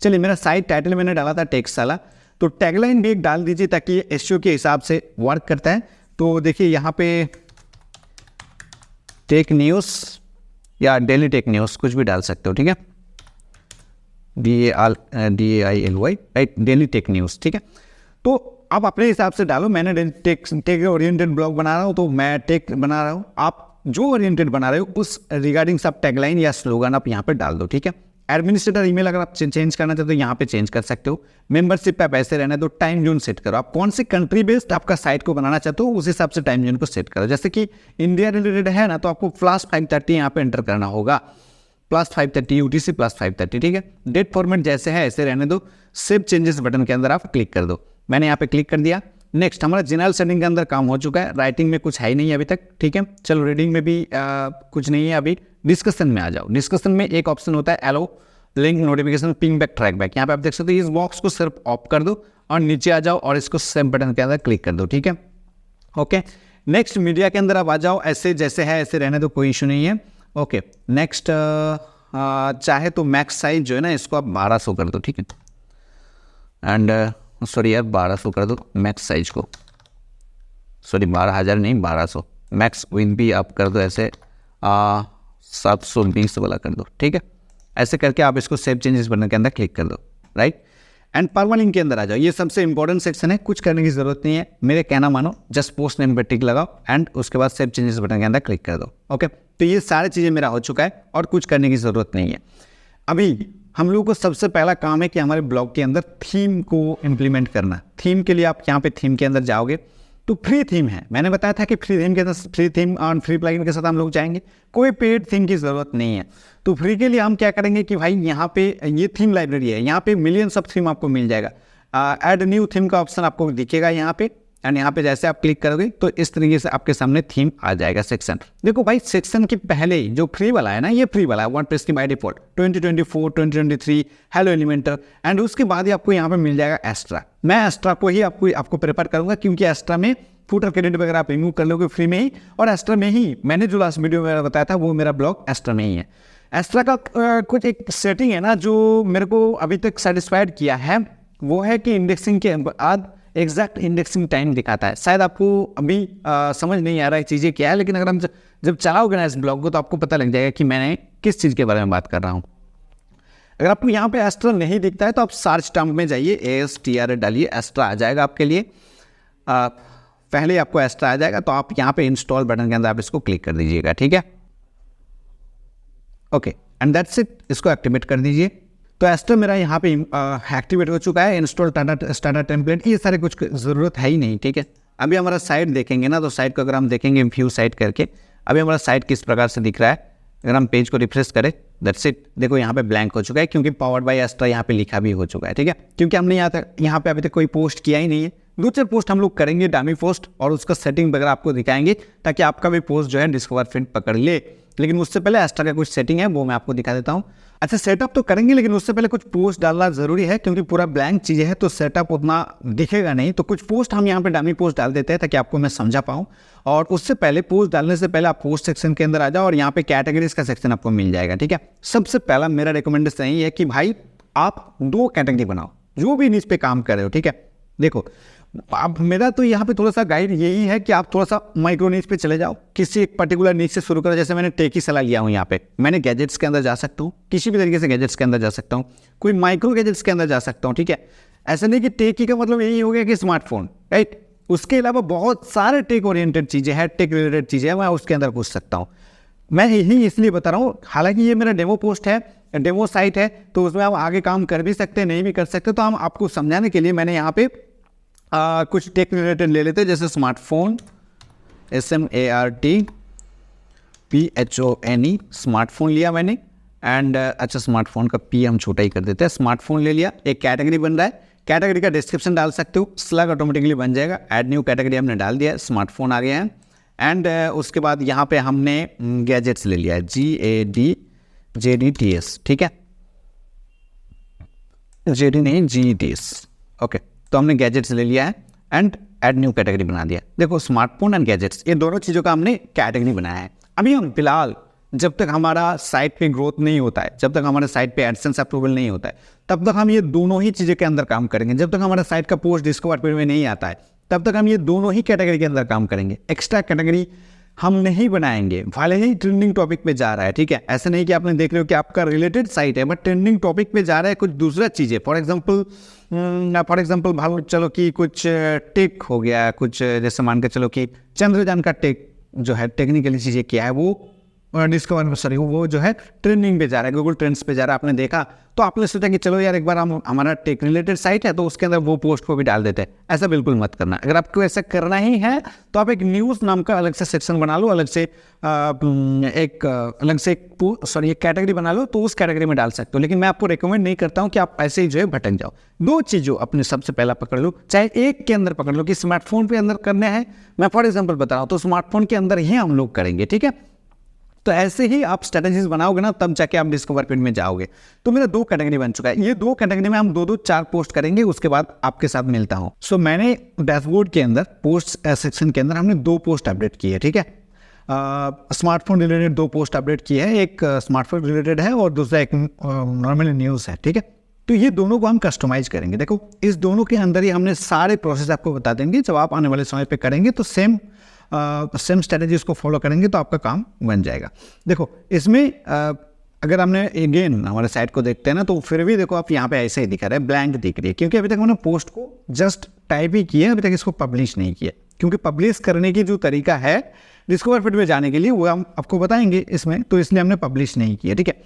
चलिए, मेरा साइट टाइटल मैंने डाला था टेक्स्ट वाला, तो टैगलाइन भी एक डाल दीजिए ताकि ये SEO के हिसाब से वर्क करता है। तो देखिए यहाँ पे टेक न्यूज़ या डेली टेक न्यूज़ कुछ भी डाल सकते हो, ठीक है, DAILY, right, daily tech news, ठीक है। तो आप अपने हिसाब से डालो, मैंने टेक ओरिएंटेड ब्लॉग बना रहा हूँ तो मैं टेक बना रहा हूँ, आप जो ओरिएंटेड बना रहे हो उस रिगार्डिंग सब टैगलाइन या स्लोगन आप यहाँ पे डाल दो, ठीक है। एडमिनिस्ट्रेटर ईमेल अगर आप चेंज करना चाहते हो यहाँ पे चेंज कर सकते हो। मेंबरशिप पे आप ऐसे रहना, तो टाइम जोन सेट करो, आप कौन से कंट्री बेस्ड आपका साइट को बनाना चाहते हो उस हिसाब से टाइम जोन को सेट करो। जैसे कि इंडिया रिलेटेड है ना, तो आपको +5:30 यहाँ पे एंटर करना होगा, +5:30 UTC +5:30, ठीक है। डेट फॉर्मेट जैसे है ऐसे रहने दो। सेव चेंजेस बटन के अंदर आप क्लिक कर दो, मैंने यहाँ पे क्लिक कर दिया। नेक्स्ट हमारा जनरल सेटिंग के अंदर काम हो चुका है, राइटिंग में कुछ है ही नहीं अभी तक, ठीक है। चलो रीडिंग में भी कुछ नहीं है अभी। डिस्कशन में आ जाओ। डिस्कशन में एक ऑप्शन होता है allow link notification pingback trackback, यहाँ पे आप देख सकते हो। इस बॉक्स को सिर्फ ऑफ कर दो और नीचे आ जाओ और इसको सेम बटन के अंदर क्लिक कर दो, ठीक है। ओके, नेक्स्ट मीडिया के अंदर आप आ जाओ, ऐसे जैसे है ऐसे रहने दो, कोई इशू नहीं है। ओके नेक्स्ट, चाहे तो मैक्स साइज जो है ना इसको आप 1200 कर दो, ठीक है। एंड सॉरी यार 1200 कर दो मैक्स साइज को, सॉरी 12,000 नहीं 1200। मैक्स विन भी आप कर दो ऐसे 720 वाला कर दो, ठीक है। ऐसे करके आप इसको सेव चेंजेस बटन के अंदर क्लिक कर दो, राइट। एंड परमालिंक के अंदर आ जाओ, ये सबसे इंपॉर्टेंट सेक्शन है, कुछ करने की जरूरत नहीं है, मेरे कहना मानो, जस्ट पोस्ट नेम पे टिक लगाओ एंड उसके बाद सेव चेंजेस बटन के अंदर क्लिक कर दो, ओके। तो ये सारी चीज़ें मेरा हो चुका है और कुछ करने की ज़रूरत नहीं है। अभी हम लोगों को सबसे पहला काम है कि हमारे ब्लॉग के अंदर थीम को इम्प्लीमेंट करना। थीम के लिए आप यहाँ पे थीम के अंदर जाओगे तो फ्री थीम है, मैंने बताया था कि फ्री थीम के अंदर, फ्री थीम और फ्री प्लगइन के साथ हम लोग जाएंगे, कोई पेड थीम की ज़रूरत नहीं है। तो फ्री के लिए हम क्या करेंगे कि भाई यहाँ पे ये थीम लाइब्रेरी है, यहाँ पे मिलियंस ऑफ थीम आपको मिल जाएगा। ऐड न्यू थीम का ऑप्शन आपको दिखेगा यहाँ पे, एंड यहाँ पे जैसे आप क्लिक करोगे तो इस तरीके से आपके सामने थीम आ जाएगा सेक्शन। देखो भाई सेक्शन के पहले ही जो फ्री वाला है ना, ये फ्री वाला है वर्डप्रेस की by default 2024, 2023 hello Elementor, and उसके बाद ही आपको यहाँ पे मिल जाएगा एक्स्ट्रा। मैं एक्स्ट्रा को ही आपको प्रेफर करूँगा क्योंकि एक्स्ट्रा में फुटर क्रेडिट वगैरह आप रिमूव कर लोगे फ्री में ही, और एक्स्ट्रा में ही मैंने जो लास्ट वीडियो में बताया था वो मेरा ब्लॉग एक्स्ट्रा में ही है। एक्स्ट्रा का कुछ एक सेटिंग है ना जो मेरे को अभी तक सेटिस्फाइड किया है, वो है कि इंडेक्सिंग के बाद एग्जैक्ट इंडेक्सिंग टाइम दिखाता है। शायद आपको अभी समझ नहीं आ रहा है चीज़ें क्या है, लेकिन अगर हम जब चलाओगे ना इस ब्लॉग को तो आपको पता लग जाएगा कि मैंने किस चीज़ के बारे में बात कर रहा हूँ। अगर आपको यहाँ पे एक्स्ट्रा नहीं दिखता है तो आप सर्च टर्म में जाइए, ASTRA डालिए, एक्स्ट्रा आ जाएगा आपके लिए। पहले आपको एक्स्ट्रा आ जाएगा तो आप यहाँ पे इंस्टॉल बटन के अंदर आप इसको क्लिक कर दीजिएगा, ठीक है। ओके एंड दैट्स इट, इसको एक्टिवेट कर दीजिए। तो एक्स्ट्रा मेरा यहाँ पे एक्टिवेट हो चुका है। इंस्टॉल स्टार्टर टेम्पलेट, ये सारे कुछ ज़रूरत है ही नहीं, ठीक है। अभी हमारा साइट देखेंगे ना, तो साइट को अगर हम देखेंगे व्यू साइट करके, अभी हमारा साइट किस प्रकार से दिख रहा है, अगर हम पेज को रिफ्रेश करें, दैट्स इट, देखो यहाँ पे ब्लैंक हो चुका है क्योंकि पावर्ड बाय एक्स्ट्रा यहाँ पे लिखा भी हो चुका है, ठीक है। क्योंकि हमने यहाँ पे अभी तक कोई पोस्ट किया ही नहीं है। 2-4 पोस्ट हम लोग करेंगे डामी पोस्ट, और उसका सेटिंग वगैरह आपको दिखाएंगे ताकि आपका भी पोस्ट जो है डिस्कवर फीड पकड़ ले। लेकिन उससे पहले एक्स्ट्रा का कुछ सेटिंग है वो मैं आपको दिखा देता हूँ। अच्छा सेटअप तो करेंगे, लेकिन उससे पहले कुछ पोस्ट डालना ज़रूरी है क्योंकि पूरा ब्लैंक चीज़ें है तो सेटअप उतना दिखेगा नहीं। तो कुछ पोस्ट हम यहाँ पे डामी पोस्ट डाल देते हैं ताकि आपको मैं समझा पाऊँ। और उससे पहले पोस्ट डालने से पहले आप पोस्ट सेक्शन के अंदर आ जाओ और यहाँ पे कैटेगरीज का सेक्शन आपको मिल जाएगा, ठीक है। सबसे पहला मेरा रिकमेंडेशन यही है कि भाई आप 2 कैटेगरी बनाओ जो भी नीच पे काम कर रहे हो, ठीक है। देखो अब मेरा तो यहाँ पे थोड़ा सा गाइड यही है कि आप थोड़ा सा माइक्रो नीच पे चले जाओ, किसी एक पर्टिकुलर नीच से शुरू करो। जैसे मैंने टेक की सलाह लिया हूँ, यहाँ पे मैंने गैजेट्स के अंदर जा सकता हूँ, किसी भी तरीके से गैजेट्स के अंदर जा सकता हूँ, कोई माइक्रो गैजेट्स के अंदर जा सकता हूँ, ठीक है। ऐसा नहीं कि टेक की का मतलब यही हो गया कि स्मार्टफोन, राइट। उसके अलावा बहुत सारे टेक ओरिएंटेड चीज़ें हैं, टेक रिलेटेड चीज़ें हैं, मैं उसके अंदर घुस सकता हूँ। मैं यही इसलिए बता रहा हूँ, हालांकि ये मेरा डेमो पोस्ट है, डेमो साइट है, तो उसमें आप आगे काम कर भी सकते हैं, नहीं भी कर सकते। तो हम आपको समझाने के लिए मैंने यहाँ पे कुछ टेक रिलेटेड ले लेते हैं, जैसे स्मार्टफोन, SMARTPHONE, स्मार्टफोन लिया मैंने। एंड अच्छा स्मार्टफोन का P हम छोटा ही कर देते हैं, स्मार्टफोन ले लिया। एक कैटेगरी बन रहा है, कैटेगरी का डिस्क्रिप्शन डाल सकते हो, स्लग ऑटोमेटिकली बन जाएगा। ऐड न्यू कैटेगरी हमने डाल दिया, स्मार्टफोन आ गया है। एंड उसके बाद यहाँ पे हमने गैजेट्स ले लिया है, GADJETS, ठीक है, JD नहीं GETS, ओके। तो हमने गैजेट्स ले लिया है एंड ऐड न्यू कैटेगरी बना दिया। देखो स्मार्टफोन एंड गैजेट्स, ये दोनों चीज़ों का हमने कैटेगरी बनाया है। अभी हम फिलहाल जब तक हमारा साइट पे ग्रोथ नहीं होता है, जब तक हमारे साइट पे एडसेंस अप्रूवल नहीं होता है, तब तक हम ये दोनों ही चीज़ें के अंदर काम करेंगे। जब तक हमारा साइट का पोस्ट डिस्कवर पेज में नहीं आता है तब तक हम ये दोनों ही कैटेगरी के अंदर काम करेंगे। एक्स्ट्रा कैटेगरी हम नहीं बनाएंगे, भले ही ट्रेंडिंग टॉपिक पे जा रहा है, ठीक है। ऐसा नहीं कि आपने देख रहे हो कि आपका रिलेटेड साइट है बट ट्रेंडिंग टॉपिक पे जा रहा है कुछ दूसरा चीज़ है। फॉर एग्जाम्पल मान चलो कि कुछ टेक हो गया, कुछ जैसे मान के चलो कि चंद्रयान का टेक जो है टेक्निकली चीज़ें क्या है वो डिस्कवर वो जो है ट्रेंडिंग पे जा रहा है, गूगल ट्रेंड्स पे जा रहा है, आपने देखा तो आपने सोचा कि चलो यार एक बार हम हमारा टेक रिलेटेड साइट है तो उसके अंदर वो पोस्ट को भी डाल देते हैं। ऐसा बिल्कुल मत करना। अगर आपको ऐसा करना ही है तो आप एक न्यूज़ नाम का अलग से सेक्शन बना लो, अलग से एक कैटेगरी बना लो, तो उस कैटेगरी में डाल सकते हो। लेकिन मैं आपको रिकमेंड नहीं करता हूँ कि आप ऐसे ही जो है भटक जाओ। 2 चीज़ों अपने सबसे पहला पकड़ लो, चाहे एक के अंदर पकड़ लो कि स्मार्टफोन पे अंदर करने हैं। मैं फॉर एग्जाम्पल बता रहा हूँ तो स्मार्टफोन के अंदर ही हम लोग करेंगे, ठीक है। तो ऐसे ही आप स्ट्रेटेजीज बनाओगे ना तब जाके आप डिस्कवर पेज में जाओगे। तो मेरा 2 कैटेगरी बन चुका है। ये 2 कैटेगरी में हम 2-4 पोस्ट करेंगे, उसके बाद आपके साथ मिलता हूँ। सो मैंने डैशबोर्ड के अंदर पोस्ट सेक्शन के अंदर हमने 2 पोस्ट अपडेट की है, ठीक है। स्मार्टफोन रिलेटेड 2 पोस्ट अपडेट की है, एक स्मार्टफोन रिलेटेड है और दूसरा एक नॉर्मली न्यूज़ है, ठीक है। तो ये दोनों को हम कस्टमाइज करेंगे। देखो इस दोनों के अंदर ही हमने सारे प्रोसेस आपको बता देंगे, जब आप आने वाले समय पे करेंगे तो सेम स्ट्रेटजीज को फॉलो करेंगे तो आपका काम बन जाएगा। देखो इसमें अगर हमने अगेन हमारे साइट को देखते हैं ना, तो फिर भी देखो आप यहाँ पे ऐसे ही दिखा रहा है, ब्लैंक दिख रही है, क्योंकि अभी तक हमने पोस्ट को जस्ट टाइप ही किया है, अभी तक इसको पब्लिश नहीं किया। क्योंकि पब्लिश करने की जो तरीका है डिस्कवर फिट में जाने के लिए वो हम आपको बताएंगे इसमें, तो इसलिए हमने पब्लिश नहीं किया, ठीक है।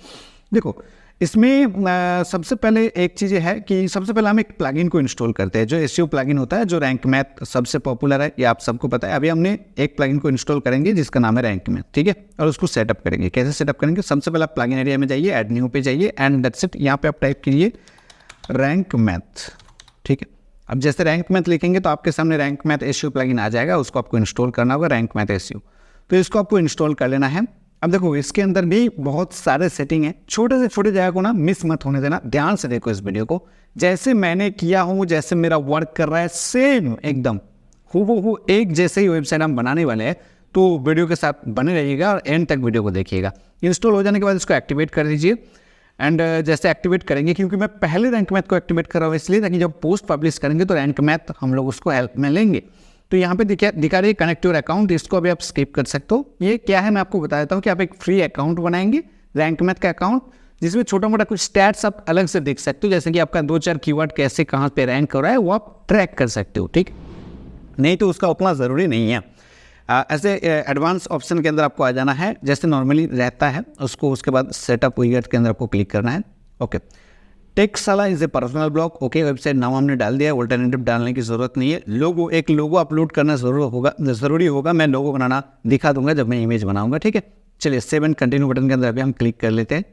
देखो इसमें सबसे पहले एक चीज़ है कि सबसे पहले हम एक प्लगइन को इंस्टॉल करते हैं, जो एसईओ प्लगइन होता है, जो रैंक मैथ सबसे पॉपुलर है, ये आप सबको पता है। अभी हमने एक प्लगइन को इंस्टॉल करेंगे जिसका नाम है रैंक मैथ, ठीक है, और उसको सेटअप करेंगे। कैसे सेटअप करेंगे? सबसे पहले आप प्लगइन एरिया में जाइए, ऐड न्यू पे जाइए एंड दैट्स इट। यहाँ पे आप टाइप कीजिए रैंक मैथ, ठीक है। अब जैसे रैंक मैथ लिखेंगे तो आपके सामने रैंक मैथ एसईओ प्लगइन आ जाएगा, उसको आपको इंस्टॉल करना होगा, रैंक मैथ एसईओ। तो इसको आपको इंस्टॉल कर लेना है। अब देखो इसके अंदर भी बहुत सारे सेटिंग है, छोटे से छोटे जगह को ना मिस मत होने देना, ध्यान से देखो इस वीडियो को। जैसे मैंने किया हूँ, जैसे मेरा वर्क कर रहा है, सेम एकदम हूबहू एक जैसे ही वेबसाइट हम बनाने वाले हैं। तो वीडियो के साथ बने रहिएगा और एंड तक वीडियो को देखिएगा। इंस्टॉल हो जाने के बाद इसको एक्टिवेट कर दीजिए एंड जैसे एक्टिवेट करेंगे, क्योंकि मैं पहले रैंक मैथ को एक्टिवेट कर रहा हूँ इसलिए, ताकि जब पोस्ट पब्लिश करेंगे तो रैंक मैथ हम लोग उसको हेल्प में लेंगे। तो यहाँ पे दिखा रही है कनेक्ट योर अकाउंट, इसको अभी आप स्किप कर सकते हो। ये क्या है मैं आपको बता देता हूँ कि आप एक फ्री अकाउंट बनाएंगे, रैंक मैथ का अकाउंट, जिसमें छोटा मोटा कुछ स्टैट्स आप अलग से देख सकते हो, जैसे कि आपका 2-4 कीवर्ड कैसे कहाँ पे रैंक हो रहा है वो आप ट्रैक कर सकते हो, ठीक। नहीं तो उसका उतना ज़रूरी नहीं है। ऐसे एडवांस ऑप्शन के अंदर आपको आ जाना है, जैसे नॉर्मली रहता है उसको, उसके बाद सेटअप विजेट के अंदर आपको क्लिक करना है। ओके, टेक्साला is a personal blog, okay, website नाम हमने डाल दिया है, अल्टरनेटिव डालने की ज़रूरत नहीं है। लोगो, एक लोगो अपलोड करना ज़रूरी होगा, मैं लोगो बनाना दिखा दूंगा जब मैं इमेज बनाऊंगा, ठीक है। चलिए सेव एंड कंटिन्यू बटन के अंदर अभी हम क्लिक कर लेते हैं,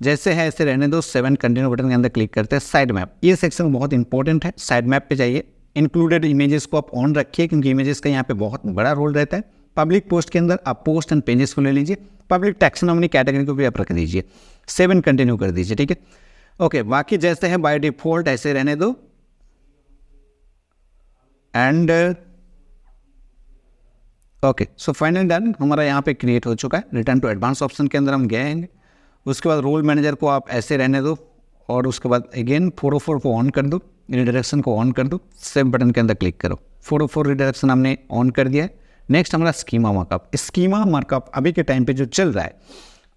जैसे है ऐसे रहने दो। सेव एंड कंटिन्यू बटन के अंदर क्लिक करते हैं। साइड मैप, ये सेक्शन बहुत इंपॉर्टेंट है, साइड मैप पे जाइए। इंक्लूडेड इमेजेस को आप ऑन रखिए, क्योंकि इमेजेस का यहाँ पे बहुत बड़ा रोल रहता है। पब्लिक पोस्ट के अंदर आप पोस्ट एंड पेजेस को ले लीजिए, पब्लिक टैक्सोनॉमी कैटेगरी को भी आप रख दीजिए, सेव एंड कंटिन्यू कर दीजिए, ठीक है। ओके, बाकी जैसे है बाय डिफॉल्ट ऐसे रहने दो and okay, so final done, हमारा यहाँ पे क्रिएट हो चुका है। रिटर्न टू एडवांस ऑप्शन के अंदर हम गए हैं। उसके बाद रोल मैनेजर को आप ऐसे रहने दो और उसके बाद अगेन 404 को ऑन कर दो, रिडायरेक्शन को ऑन कर दो, सेव बटन के अंदर क्लिक करो। 404 रिडायरेक्शन हमने ऑन कर दिया है। नेक्स्ट हमारा स्कीमा मार्कअप, स्कीमा मार्कअप अभी के टाइम पे जो चल रहा है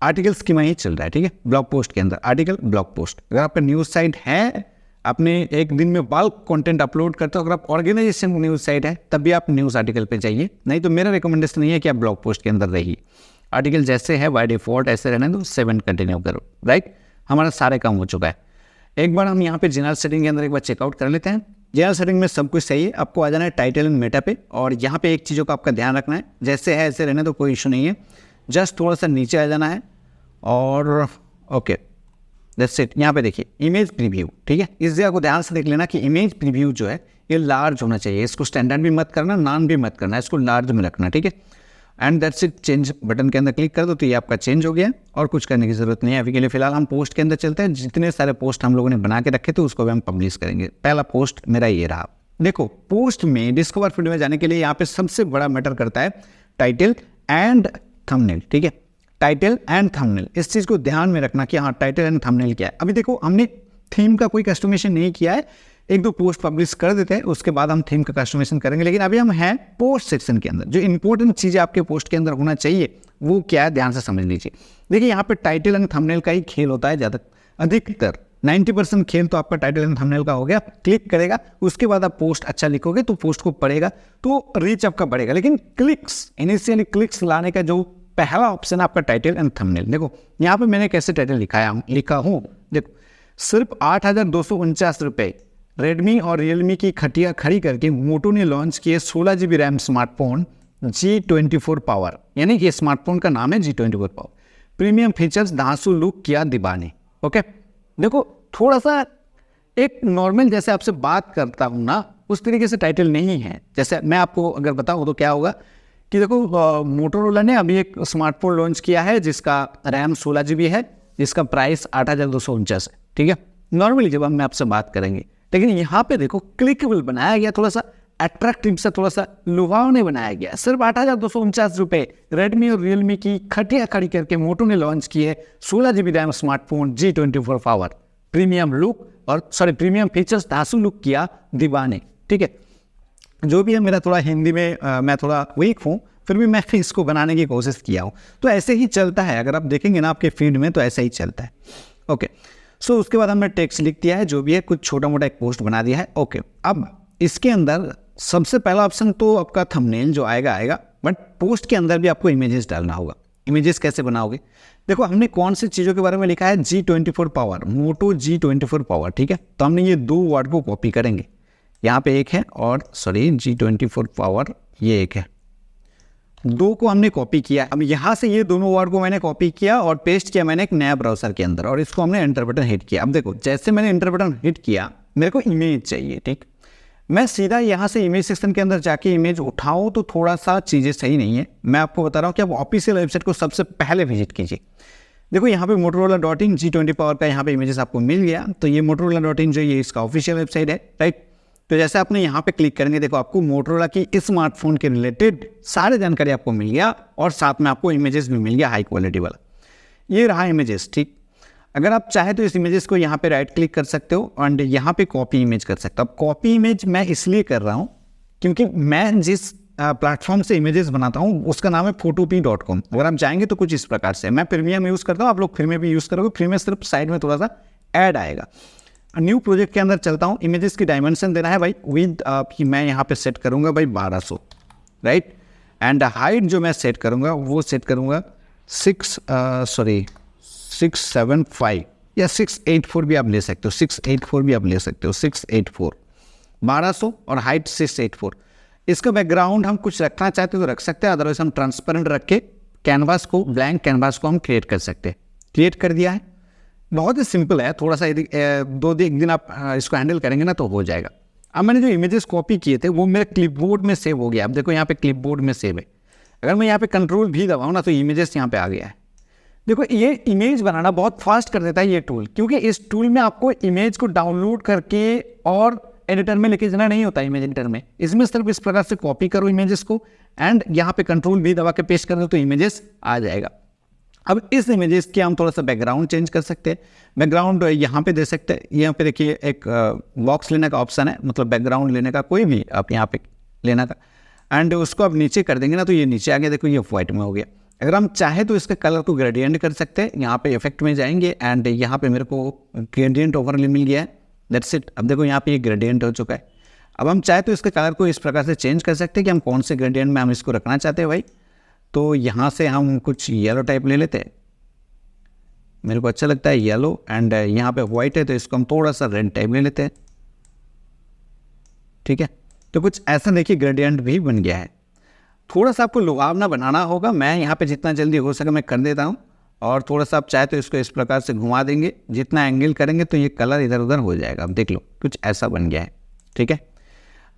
आर्टिकल स्कीमा ही चल रहा है, ठीक है। ब्लॉग पोस्ट के अंदर आर्टिकल, ब्लॉग पोस्ट। अगर आपका न्यूज़ साइट है, आपने एक दिन में बल्क कंटेंट अपलोड करते हो, अगर आप ऑर्गेनाइजेशन न्यूज़ साइट है तब भी आप न्यूज़ आर्टिकल पे जाइए, नहीं तो मेरा रिकमेंडेशन नहीं है कि आप ब्लॉग पोस्ट के अंदर रहिए। आर्टिकल जैसे है बाय डिफॉल्ट ऐसे रहने दो, 7 कंटिन्यू करो, राइट। हमारा सारे काम हो चुका है। एक बार हम यहाँ पे जनरल सेटिंग के अंदर एक बार चेकआउट कर लेते हैं। जनरल सेटिंग में सब कुछ सही है, आपको आ जाना है टाइटल एंड मेटा पे, और यहाँ पे एक चीज़ों का आपका ध्यान रखना है, जैसे है ऐसे रहने दो, कोई इशू नहीं है। जस्ट थोड़ा सा नीचे आ जाना है और ओके दैट्स इट। यहाँ पे देखिए इमेज प्रीव्यू, ठीक है। इस जगह को ध्यान से देख लेना कि इमेज प्रीव्यू जो है ये लार्ज होना चाहिए, इसको स्टैंडर्ड भी मत करना, नान भी मत करना, इसको लार्ज में रखना, ठीक है। And that's it, change button के अंदर क्लिक कर दो तो ये आपका चेंज हो गया और कुछ करने की जरूरत नहीं है। अभी के लिए फिलहाल हम पोस्ट के अंदर चलते हैं। जितने सारे पोस्ट हम लोगों ने बना के रखे थे उसको भी हम पब्लिश करेंगे। पहला पोस्ट मेरा ये रहा। देखो पोस्ट में डिस्कवर फील्ड में जाने के लिए यहाँ पे सबसे बड़ा मैटर करता है टाइटल एंड थंबनेल, ठीक है। टाइटल एंड थंबनेल, इस चीज़ को ध्यान में रखना कि हाँ टाइटल एंड थंबनेल क्या है। अभी देखो हमने थीम का कोई कस्टमाइजेशन नहीं किया है, 1-2 पोस्ट पब्लिश कर देते हैं, उसके बाद हम थीम का कस्टमाइजेशन करेंगे। लेकिन अभी हम हैं पोस्ट सेक्शन के अंदर। जो इंपॉर्टेंट चीज़ें आपके पोस्ट के अंदर होना चाहिए वो क्या है, ध्यान से समझ लीजिए। देखिए यहाँ पे टाइटल एंड थंबनेल का ही खेल होता है, ज़्यादा अधिकतर 90% खेल तो आपका टाइटल एंड थंबनेल का हो गया। क्लिक करेगा, उसके बाद आप पोस्ट अच्छा लिखोगे तो पोस्ट को पढ़ेगा तो रीच आपका बढ़ेगा। लेकिन क्लिक्स, इनिशियली क्लिक्स लाने का जो पहला ऑप्शन है आपका टाइटल एंड थंबनेल। देखो यहाँ पे मैंने कैसे टाइटल लिखा हूँ, देखो सिर्फ 8,249 रुपये रेडमी और रियलमी की खटिया खड़ी करके मोटो ने लॉन्च किए 16 GB RAM smartphone G24 power, यानी कि स्मार्टफोन का नाम है G24 पावर। प्रीमियम फीचर्स, धांसू लुक किया दीवाने। ओके, देखो थोड़ा सा एक नॉर्मल जैसे आपसे बात करता हूँ ना उस तरीके से टाइटल नहीं है। जैसे मैं आपको अगर बताऊँ तो क्या होगा कि देखो मोटोरोला ने अभी एक स्मार्टफोन लॉन्च किया है जिसका रैम 16 GB है, जिसका प्राइस 8,249 है, ठीक है। नॉर्मली जब हम आपसे बात करेंगे, लेकिन यहाँ पे देखो क्लिकेबल बनाया गया, थोड़ा सा अट्रैक्टिव सा, थोड़ा सा लुभावने बनाया गया। सिर्फ 8,249 रुपये रेडमी और रियलमी की खटिया खड़ी करके मोटो ने लॉन्च की है 16 GB RAM smartphone G24 power, premium look और प्रीमियम फीचर्स, धांसू लुक किया दीवाने। ठीक है, जो भी है, मेरा थोड़ा हिंदी में मैं थोड़ा वीक हूँ, फिर भी मैं इसको बनाने की कोशिश किया हूँ। तो ऐसे ही चलता है, अगर आप देखेंगे ना आपके फीड में तो ऐसे ही चलता है। ओके, सो उसके बाद हमने टेक्स्ट लिख दिया है, जो भी है कुछ छोटा मोटा एक पोस्ट बना दिया है। ओके, अब इसके अंदर सबसे पहला ऑप्शन तो आपका थंबनेल जो आएगा, बट पोस्ट के अंदर भी आपको इमेजेस डालना होगा। इमेजेस कैसे बनाओगे? देखो, हमने कौन सी चीज़ों के बारे में लिखा है, G24 पावर, मोटो G24 पावर। ठीक है, तो हमने ये 2 वर्ड को कॉपी करेंगे, यहाँ पे एक है और G24 पावर ये एक है, 2 को हमने कॉपी किया। अब यहाँ से ये दोनों वर्ड को मैंने कॉपी किया और पेस्ट किया मैंने एक नया ब्राउजर के अंदर, और इसको हमने एंटर बटन हिट किया। अब देखो, जैसे मैंने एंटर बटन हिट किया, मेरे को इमेज चाहिए। ठीक, मैं सीधा यहाँ से इमेज सेक्शन के अंदर जाके इमेज उठाऊँ तो थोड़ा सा चीज़ें सही नहीं है। मैं आपको बता रहा हूँ कि आप ऑफिशियल वेबसाइट को सबसे पहले विजिट कीजिए। देखो, यहाँ पे Motorola.in G20 पावर का यहाँ पे इमेजेस आपको मिल गया। तो ये Motorola.in जो ये इसका ऑफिशियल वेबसाइट है, राइट। तो जैसे आपने यहाँ पे क्लिक करेंगे, देखो आपको मोटरोला की इस स्मार्टफोन के रिलेटेड सारे जानकारी आपको मिल गया और साथ में आपको इमेजेस भी मिल गया हाई क्वालिटी वाला। ये रहा इमेजेस। ठीक, अगर आप चाहे तो इस इमेजेस को यहाँ पे राइट क्लिक कर सकते हो एंड यहाँ पे कॉपी इमेज कर सकते हो। अब कॉपी इमेज मैं इसलिए कर रहा हूँ क्योंकि मैं जिस प्लेटफॉर्म से इमेजेस बनाता हूँ उसका नाम है photopea.com। अगर आप जाएंगे तो कुछ इस प्रकार से, मैं प्रीमियम यूज़ करता हूँ, आप लोग फ्री में भी यूज़ करोगे। फ्री में सिर्फ साइड में थोड़ा सा ऐड आएगा। न्यू प्रोजेक्ट के अंदर चलता हूँ, इमेजेस की डायमेंशन देना है भाई विद कि मैं यहाँ पे सेट करूँगा भाई 1200, राइट। एंड हाइट जो मैं सेट करूँगा वो सेट करूँगा 675 या 684 भी आप ले सकते हो, 684 भी आप ले सकते हो, 684 1200 और हाइट 684। इसका बैकग्राउंड हम कुछ रखना चाहते हो तो रख सकते हैं, अदरवाइज हम ट्रांसपेरेंट रख के कैनवास को, ब्लैंक कैनवास को हम क्रिएट कर सकते हैं। क्रिएट कर दिया है, बहुत ही सिंपल है। थोड़ा सा एक दिन आप इसको हैंडल करेंगे ना तो हो जाएगा। अब मैंने जो इमेजेस कॉपी किए थे वो मेरे क्लिपबोर्ड में सेव हो गया। अब देखो यहाँ पे क्लिपबोर्ड में सेव है। अगर मैं यहाँ पे कंट्रोल भी दबाऊँ ना तो इमेजेस यहाँ पे आ गया है। देखो, ये इमेज बनाना बहुत फास्ट कर देता है ये टूल, क्योंकि इस टूल में आपको इमेज को डाउनलोड करके और एडिटर में लेके जाना नहीं होता इमेज एडिटर में। इसमें सिर्फ इस प्रकार से कॉपी करो इमेजेस को एंड यहाँ पे कंट्रोल भी दबा के पेस्ट कर दो तो इमेजेस आ जाएगा। अब इस इमेजेस के हम थोड़ा सा बैकग्राउंड चेंज कर सकते हैं। बैकग्राउंड यहाँ पे दे सकते हैं। यहाँ पे देखिए एक बॉक्स लेने का ऑप्शन है, मतलब बैकग्राउंड लेने का, कोई भी आप यहाँ पे लेना का, एंड उसको आप नीचे कर देंगे ना तो ये नीचे आ गया। देखो, ये व्हाइट में हो गया। अगर हम चाहे तो इसके कलर को ग्रेडियंट कर सकते हैं। यहाँ पे इफेक्ट में जाएंगे एंड यहाँ पे मेरे को ग्रेडियंट ओवरले मिल गया है, दैट्स इट। अब देखो यहाँ पे ये ग्रेडियंट हो चुका है। अब हम चाहे तो इसके कलर को इस प्रकार से चेंज कर सकते हैं कि हम कौन से ग्रेडियंट में हम इसको रखना चाहते हैं भाई। तो यहाँ से हम कुछ येलो टाइप ले लेते हैं, मेरे को अच्छा लगता है येलो, एंड यहाँ पे वाइट है तो इसको हम थोड़ा सा रेड टाइप ले लेते हैं। ठीक है, तो कुछ ऐसा देखिए ग्रेडियंट भी बन गया है। थोड़ा सा आपको लुभावना बनाना होगा, मैं यहाँ पे जितना जल्दी हो सके मैं कर देता हूँ। और थोड़ा सा आप चाहे तो इसको इस प्रकार से घुमा देंगे, जितना एंगल करेंगे तो ये कलर इधर उधर हो जाएगा। अब देख लो, कुछ ऐसा बन गया है। ठीक है,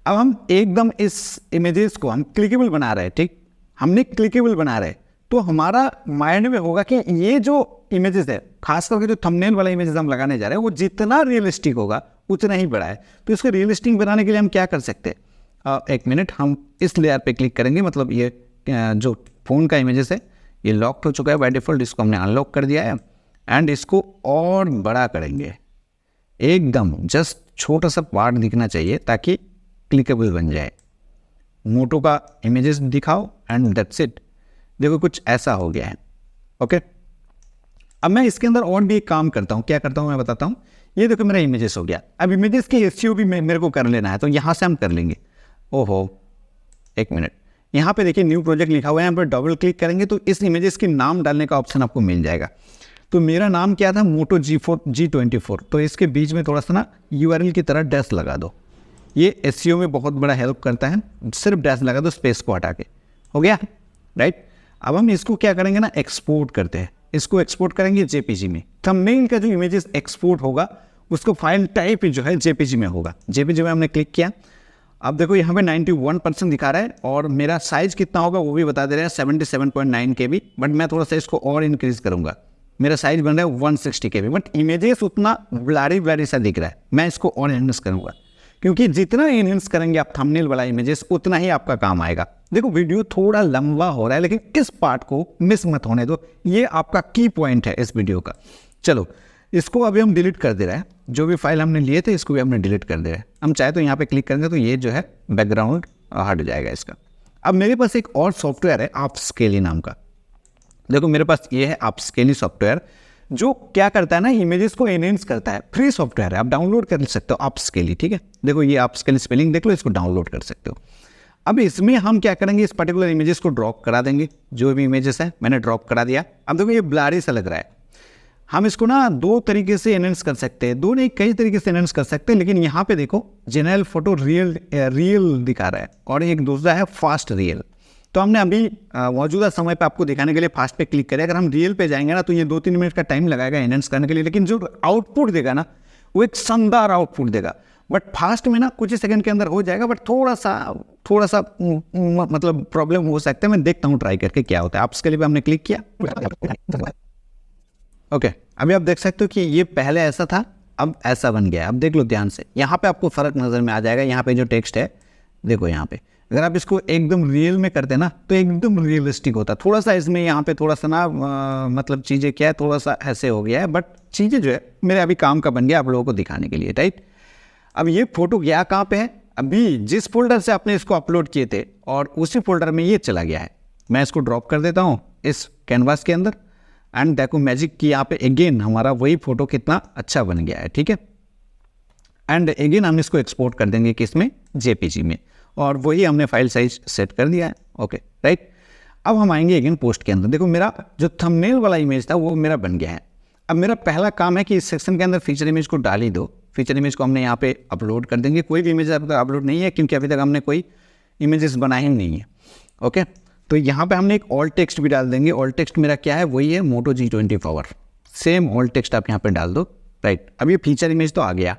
अब हम एकदम इस इमेजेस को हम क्लिकेबल बना रहे हैं। ठीक, हमने क्लिकेबल बना रहे हैं तो हमारा माइंड में होगा कि ये जो इमेजेस है, खास करके जो थंबनेल वाला इमेजेस हम लगाने जा रहे हैं, वो जितना रियलिस्टिक होगा उतना ही बड़ा है। तो इसको रियलिस्टिक बनाने के लिए हम क्या कर सकते हैं, एक मिनट, हम इस लेयर पे क्लिक करेंगे। मतलब ये जो फ़ोन का इमेजेस है ये लॉक हो चुका है बाय डिफ़ॉल्ट, इसको हमने अनलॉक कर दिया है एंड इसको और बड़ा करेंगे एकदम, जस्ट छोटा सा पार्ट दिखना चाहिए ताकि क्लिकेबल बन जाए। मोटो का इमेजेस दिखाओ एंड दैट्स इट। देखो, कुछ ऐसा हो गया है। ओके, अब मैं इसके अंदर और भी एक काम करता हूँ। क्या करता हूँ मैं बताता हूँ। ये देखो मेरा इमेजेस हो गया। अब इमेजेस की एसईओ भी मेरे को कर लेना है, तो यहाँ से हम कर लेंगे। ओहो, एक मिनट, यहाँ पे देखिए न्यू प्रोजेक्ट लिखा हुआ है, यहाँ पर डबल क्लिक करेंगे तो इस इमेजेस के नाम डालने का ऑप्शन आपको मिल जाएगा। तो मेरा नाम क्या था, मोटो G24। तो इसके बीच में थोड़ा सा ना URL की तरह डैश लगा दो। ये एसईओ में बहुत बड़ा हेल्प करता है, सिर्फ डैश लगा दो स्पेस को हटा के। हो गया, राइट। अब हम इसको क्या करेंगे ना, एक्सपोर्ट करते हैं। इसको एक्सपोर्ट करेंगे JPG में। थंबनेल का जो इमेजेस एक्सपोर्ट होगा उसको फाइल टाइप जो है JPG में होगा। JPG में हमने क्लिक किया। अब देखो यहाँ पे 91% दिखा रहा है और मेरा साइज कितना होगा वो भी बता दे रहे हैं, 77.9 KB। बट मैं थोड़ा सा इसको और इंक्रीज करूँगा। मेरा साइज बन रहा है 160 KB, बट इमेजेस उतना ब्लरी सा दिख रहा है। मैं इसको और एनहांस करूँगा क्योंकि जितना एनहेंस करेंगे आप थंबनेल वाला इमेजेस उतना ही आपका काम आएगा। देखो वीडियो थोड़ा लंबा हो रहा है लेकिन किस पार्ट को मिस मत होने दो, ये आपका की पॉइंट है इस वीडियो का। चलो इसको अभी हम डिलीट कर दे रहे हैं, जो भी फाइल हमने लिए थे इसको भी हमने डिलीट कर दे रहे हैं। हम चाहे तो यहाँ पे क्लिक करेंगे तो ये जो है बैकग्राउंड हट जाएगा इसका। अब मेरे पास एक और सॉफ्टवेयर है अपस्केली नाम का। देखो मेरे पास ये है अपस्केली सॉफ्टवेयर, जो क्या करता है ना, इमेजेस को एनहेंस करता है। फ्री सॉफ्टवेयर है, आप डाउनलोड कर सकते हो अपस्केली, ठीक है। देखो ये अपस्केली स्पेलिंग देख लो, इसको डाउनलोड कर सकते हो। अब इसमें हम क्या करेंगे, इस पर्टिकुलर इमेजेस को ड्रॉप करा देंगे। जो भी इमेजेस है मैंने ड्रॉप करा दिया। अब देखो ये ब्लरी सा लग रहा है, हम इसको ना दो तरीके से एनहेंस कर सकते हैं, दो नहीं कई तरीके से एनहेंस कर सकते हैं। लेकिन यहाँ पे देखो जेनरल फोटो रियल दिखा रहा है और एक दूसरा है फास्ट रियल। तो हमने अभी मौजूदा समय पे आपको दिखाने के लिए फास्ट पे क्लिक करें। अगर हम रियल पे जाएंगे ना तो ये 2-3 मिनट का टाइम लगाएगा एनहेंस करने के लिए, लेकिन जो आउटपुट देगा ना वो एक शानदार आउटपुट देगा। बट फास्ट में ना कुछ ही सेकंड के अंदर हो जाएगा, बट थोड़ा सा मतलब प्रॉब्लम हो सकता है। मैं देखता हूँ ट्राई करके क्या होता है। आप इसके लिए हमने क्लिक किया, ओके अभी आप देख सकते हो कि ये पहले ऐसा था, अब ऐसा बन गया है। अब देख लो ध्यान से, यहाँ पे आपको फ़र्क नज़र में आ जाएगा। यहाँ पे जो टेक्स्ट है देखो, यहाँ पे अगर आप इसको एकदम रियल में करते ना तो एकदम रियलिस्टिक होता। थोड़ा सा इसमें यहाँ पे थोड़ा सा ना मतलब चीज़ें क्या है, थोड़ा सा ऐसे हो गया है, बट चीज़ें जो है मेरे अभी काम का बन गया आप लोगों को दिखाने के लिए, राइट। अब ये फोटो गया कहाँ पे है, अभी जिस फोल्डर से आपने इसको अपलोड किए थे और उसी फोल्डर में ये चला गया है। मैं इसको ड्रॉप कर देता हूँ इस कैनवास के अंदर एंड देखो मैजिक की यहाँ पे अगेन हमारा वही फोटो कितना अच्छा बन गया है, ठीक है। एंड अगेन हम इसको एक्सपोर्ट कर देंगे किसमें, जेपीजी में, और वही हमने फाइल साइज सेट कर दिया है, ओके राइट। अब हम आएंगे अगेन पोस्ट के अंदर। देखो मेरा जो थंबनेल वाला इमेज था वो मेरा बन गया है। अब मेरा पहला काम है कि इस सेक्शन के अंदर फीचर इमेज को डाल ही दो। फीचर इमेज को हमने यहाँ पे अपलोड कर देंगे। कोई भी इमेज अपलोड नहीं है क्योंकि अभी तक हमने कोई इमेजेस बनाए ही नहीं है, ओके। तो यहाँ पे हमने एक ऑल टेक्स्ट भी डाल देंगे। ऑल टेक्स्ट मेरा क्या है, वही है मोटो G20 power, same all text आप यहाँ पे डाल दो, राइट। अब ये फीचर इमेज तो आ गया।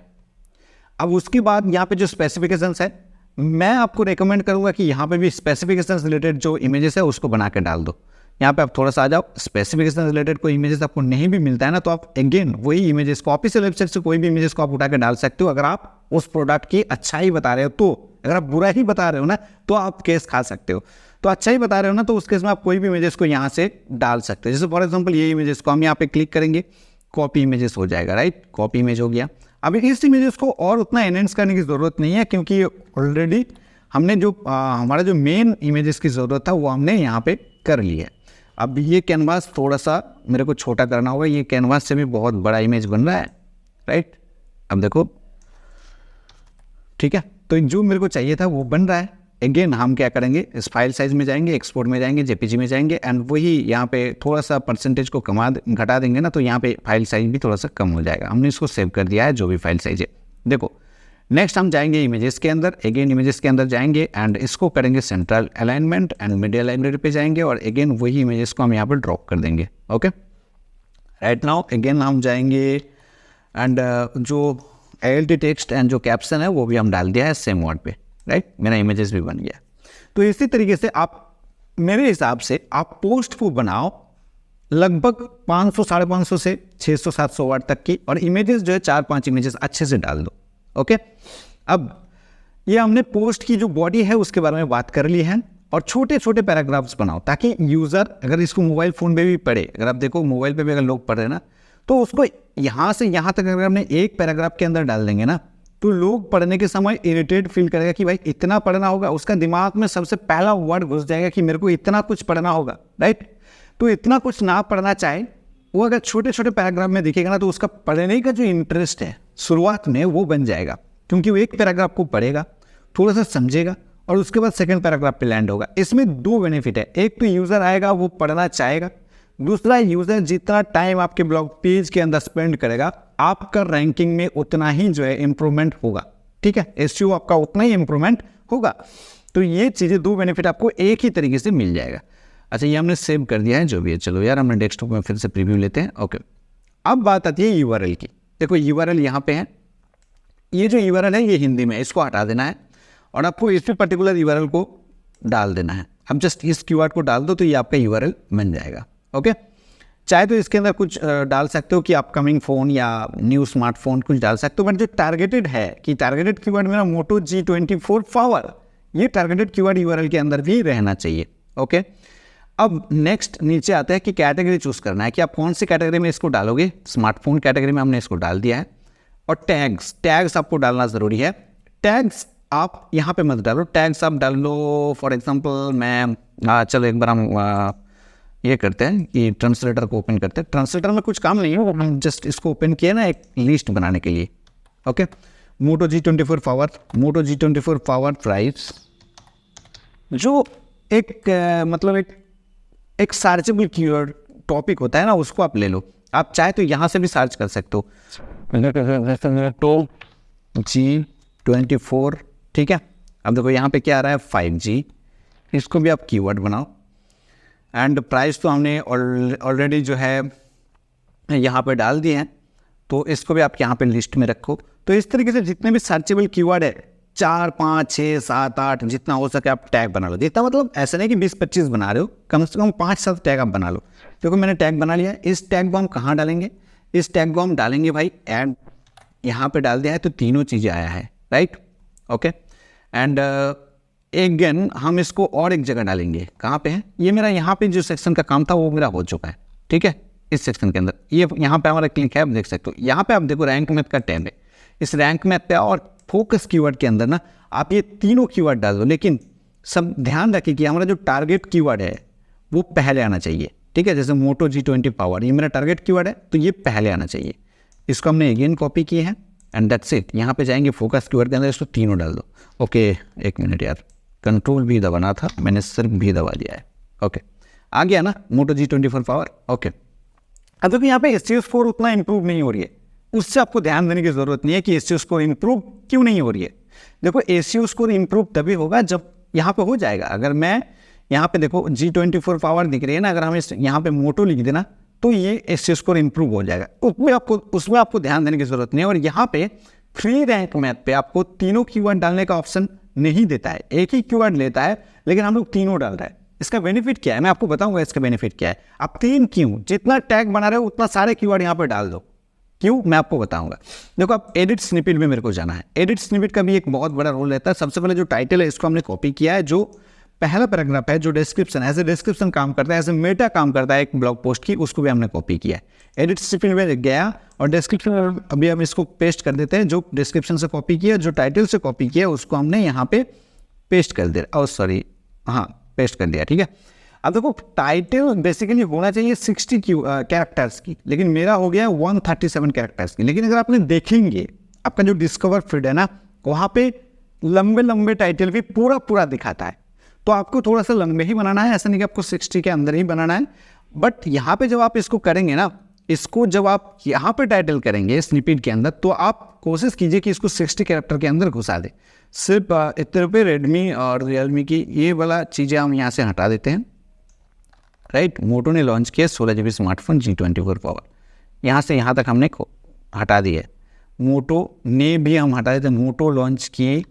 अब उसके बाद यहाँ पे जो स्पेसिफिकेशंस है, मैं आपको रेकमेंड करूँगा कि यहाँ पे भी स्पेसिफिकेशंस रिलेटेड जो इमेजेस है उसको बना के डाल दो। यहाँ पे आप थोड़ा सा आ जाओ, स्पेसिफिकेशन रिलेटेड कोई इमेजेस आपको नहीं भी मिलता है ना, तो आप अगेन वही इमेजेस को ऑफिशियल वेबसाइट से कोई भी इमेजेस को आप उठा के डाल सकते हो। अगर आप उस प्रोडक्ट की अच्छा ही बता रहे हो तो, अगर आप बुरा ही बता रहे हो ना तो आप केस खा सकते हो। तो अच्छा ही बता रहे हो ना तो उस केस में आप कोई भी इमेजेस को यहाँ से डाल सकते हो। जैसे फॉर एग्जांपल ये इमेजेस को हम यहाँ पे क्लिक करेंगे, कॉपी इमेजेस हो जाएगा, राइट। कॉपी इमेज हो गया। अब इस इमेजेस को और उतना एनहेंस करने की ज़रूरत नहीं है क्योंकि ऑलरेडी हमने जो हमारा जो मेन इमेजेस की ज़रूरत था वो हमने यहाँ पे कर ली है। अब ये कैनवास थोड़ा सा मेरे को छोटा करना होगा, ये कैनवास से भी बहुत बड़ा इमेज बन रहा है, राइट। अब देखो ठीक है, तो जो मेरे को चाहिए था वो बन रहा है। अगेन हम क्या करेंगे, इस फाइल साइज में जाएंगे, एक्सपोर्ट में जाएंगे, जेपीजी में जाएंगे एंड वही यहाँ पे थोड़ा सा परसेंटेज को घटा देंगे ना तो यहाँ पे फाइल साइज भी थोड़ा सा कम हो जाएगा। हमने इसको सेव कर दिया है जो भी फाइल साइज है। देखो नेक्स्ट हम जाएंगे इमेजेस के अंदर, अगेन इमेजेस के अंदर जाएंगे एंड इसको करेंगे central alignment and media library पे जाएंगे और अगेन वही इमेजेस को हम यहाँ पर ड्रॉप कर देंगे, ओके। राइट नाउ अगेन हम जाएंगे एंड जो ALT टेक्स्ट एंड जो कैप्शन है वो भी हम डाल दिया है सेम वर्ड पे, राइट। मेरा इमेजेस भी बन गया। तो इसी तरीके से आप मेरे हिसाब से आप पोस्ट को बनाओ लगभग 500 550 से 600 700 वर्ड तक की, और इमेजेस जो है 4-5 इमेजेस अच्छे से डाल दो, ओके। अब ये हमने पोस्ट की जो बॉडी है उसके बारे में बात कर ली है, और छोटे छोटे पैराग्राफ्स बनाओ ताकि यूज़र अगर इसको मोबाइल फ़ोन पे भी पढ़े, अगर आप देखो मोबाइल पे भी अगर लोग पढ़ रहे हैं ना तो उसको यहाँ से यहाँ तक अगर हमने एक पैराग्राफ के अंदर डाल देंगे ना तो लोग पढ़ने के समय इरिटेट फील करेगा कि भाई इतना पढ़ना होगा। उसका दिमाग में सबसे पहला वर्ड घुस जाएगा कि मेरे को इतना कुछ पढ़ना होगा, राइट। तो इतना कुछ ना पढ़ना चाहे वो अगर छोटे छोटे पैराग्राफ में दिखेगा ना तो उसका पढ़ने का जो इंटरेस्ट है शुरुआत में वो बन जाएगा, क्योंकि वो एक पैराग्राफ को पढ़ेगा, थोड़ा सा समझेगा और उसके बाद सेकंड पैराग्राफ पे लैंड होगा। इसमें 2 बेनिफिट है, एक तो यूज़र आएगा वो पढ़ना चाहेगा, दूसरा यूज़र जितना टाइम आपके ब्लॉग पेज के अंदर स्पेंड करेगा आपका रैंकिंग में उतना ही जो है इम्प्रूवमेंट होगा, ठीक है। SEO आपका उतना ही इम्प्रूवमेंट होगा। तो ये चीज़ें 2 बेनिफिट आपको एक ही तरीके से मिल जाएगा। अच्छा ये हमने सेव कर दिया है जो भी है, चलो यार हमने डेस्कटॉप में फिर से प्रीव्यू लेते हैं, ओके। अब बात आती है URL की। देखो URL यहाँ पे है, ये जो URL है ये हिंदी में, इसको हटा देना है और आपको इस पर्टिकुलर URL को डाल देना है। अब जस्ट इस कीवर्ड को डाल दो तो ये आपका URL बन जाएगा, ओके। चाहे तो इसके अंदर कुछ डाल सकते हो कि अपकमिंग फ़ोन या न्यू स्मार्टफोन कुछ डाल सकते हो, बट जो टारगेटेड है कि टारगेटेड कीवर्ड मेरा मोटो G24 पावर, ये टारगेटेड कीवर्ड यूआरएल के अंदर भी रहना चाहिए। ओके, अब नेक्स्ट नीचे आता है कि कैटेगरी चूज़ करना है कि आप कौन सी कैटेगरी में इसको डालोगे। स्मार्टफोन कैटेगरी में हमने इसको डाल दिया है। और टैग्स आपको डालना ज़रूरी है। टैग्स आप यहाँ पे मत डालो, टैग्स आप डाल लो। फॉर एग्जांपल मैं चलो एक बार हम ये करते हैं कि ट्रांसलेटर को ओपन करते हैं। ट्रांसलेटर में कुछ काम नहीं है, हम जस्ट इसको ओपन किए ना एक लिस्ट बनाने के लिए। ओके, मोटो G24 पावर प्राइस, जो एक मतलब एक सर्चेबल कीवर्ड टॉपिक होता है ना, उसको आप ले लो। आप चाहे तो यहाँ से भी सर्च कर सकते हो तो G24, ठीक है। अब देखो यहाँ पे क्या आ रहा है 5G, इसको भी आप कीवर्ड बनाओ। एंड प्राइस तो हमने ऑलरेडी जो है यहाँ पे डाल दिए हैं, तो इसको भी आप यहाँ पे लिस्ट में रखो। तो इस तरीके से जितने भी सर्चेबल कीवर्ड है 4, 5, 6, 7, 8 जितना हो सके आप टैग बना लो। जितना मतलब ऐसा नहीं कि 20-25 बना रहे हो, कम से कम 5-7 टैग आप बना लो। देखो मैंने टैग बना लिया। इस टैग को हम कहाँ डालेंगे? इस टैग को हम डालेंगे भाई एंड यहाँ पे डाल दिया है, तो तीनों चीज़ें आया है, राइट। ओके, एंड अगेन हम इसको और एक जगह डालेंगे। कहाँ पे है ये? मेरा यहाँ पे जो सेक्शन का काम था वो मेरा हो चुका है, ठीक है। इस सेक्शन के अंदर ये यहाँ पे हमारा क्लिक है, आप देख सकते हो। यहाँ पे आप देखो रैंक मैथ का टैब है। इस रैंक मैथ पे और फोकस कीवर्ड के अंदर ना आप ये तीनों कीवर्ड डाल दो, लेकिन सब ध्यान रखिए कि हमारा जो टारगेट कीवर्ड है वो पहले आना चाहिए, ठीक है। जैसे मोटो G20 पावर, ये मेरा टारगेट कीवर्ड है तो ये पहले आना चाहिए। इसको हमने अगेन कॉपी किए हैं एंड दैट्स इट। यहाँ पे जाएंगे फोकस कीवर्ड के अंदर, इसको तीनों डाल दो। ओके, एक मिनट यार, कंट्रोल भी दबाना था, मैंने सिर्फ भी दबा दिया है। ओके, आ गया ना मोटो G24 पावर। ओके, अब देखो यहाँ पे SEO स्कोर उतना इंप्रूव नहीं हो रही है, उससे आपको ध्यान देने की ज़रूरत नहीं है कि SEO स्कोर इंप्रूव क्यों नहीं हो रही है। देखो SEO स्कोर इंप्रूव तभी होगा जब यहाँ पे हो जाएगा। अगर मैं यहाँ पे देखो G24 पावर दिख रही है ना, अगर हम इस यहाँ पे मोटो लिख देना तो ये SEO स्कोर इंप्रूव हो जाएगा। उसमें आपको ध्यान देने की ज़रूरत नहीं है। और यहाँ पे फ्री रैंक मैथ पे आपको तीनों कीवर्ड डालने का ऑप्शन नहीं देता है, एक ही कीवर्ड लेता है, लेकिन हम लोग तीनों डाल रहे हैं। इसका बेनिफिट क्या है मैं आपको बताऊंगा। इसका बेनिफिट क्या है, आप 3 क्यों, जितना टैग बना रहे हो उतना सारे कीवर्ड यहाँ पर डाल दो। क्यों, मैं आपको बताऊंगा। देखो आप एडिट स्निपेट में मेरे को जाना है। एडिट स्निपेट का भी एक बहुत बड़ा रोल रहता है। सबसे पहले जो टाइटल है इसको हमने कॉपी किया है, जो पहला पैराग्राफ है, जो डिस्क्रिप्शन एज ए डिस्क्रिप्शन काम करता है, एज ए मेटा काम करता है एक ब्लॉग पोस्ट की, उसको भी हमने कॉपी किया है। एडिट स्निपेट में गया और डिस्क्रिप्शन में अभी हम इसको पेस्ट कर देते हैं। जो डिस्क्रिप्शन से कॉपी किया, जो टाइटल से कॉपी किया, उसको हमने यहाँ पे पेस्ट कर दिया। पेस्ट कर दिया, ठीक है। अब देखो टाइटल बेसिकली होना चाहिए 60 कैरेक्टर्स की, लेकिन मेरा हो गया 137 कैरेक्टर्स की। लेकिन अगर आपने देखेंगे आपका जो डिस्कवर फीड है ना, वहाँ पे लंबे लंबे टाइटल भी पूरा दिखाता है। तो आपको थोड़ा सा लंबे ही बनाना है, ऐसा नहीं कि आपको 60 के अंदर ही बनाना है। बट यहाँ पे जब आप इसको करेंगे ना, इसको जब आप यहाँ पे टाइटल करेंगे स्निपेट के अंदर, तो आप कोशिश कीजिए कि इसको 60 कैरेक्टर के अंदर घुसा दे। सिर्फ इतने रुपये रेडमी और रियलमी की ये वाला चीज़ें हम यहाँ से हटा देते हैं, राइट। मोटो ने लॉन्च किया 16 GB स्मार्टफोन G24 पावर, यहाँ से यहाँ तक हमने हटा दिया है। मोटो ने भी हम हटा देते। मोटो लॉन्च किए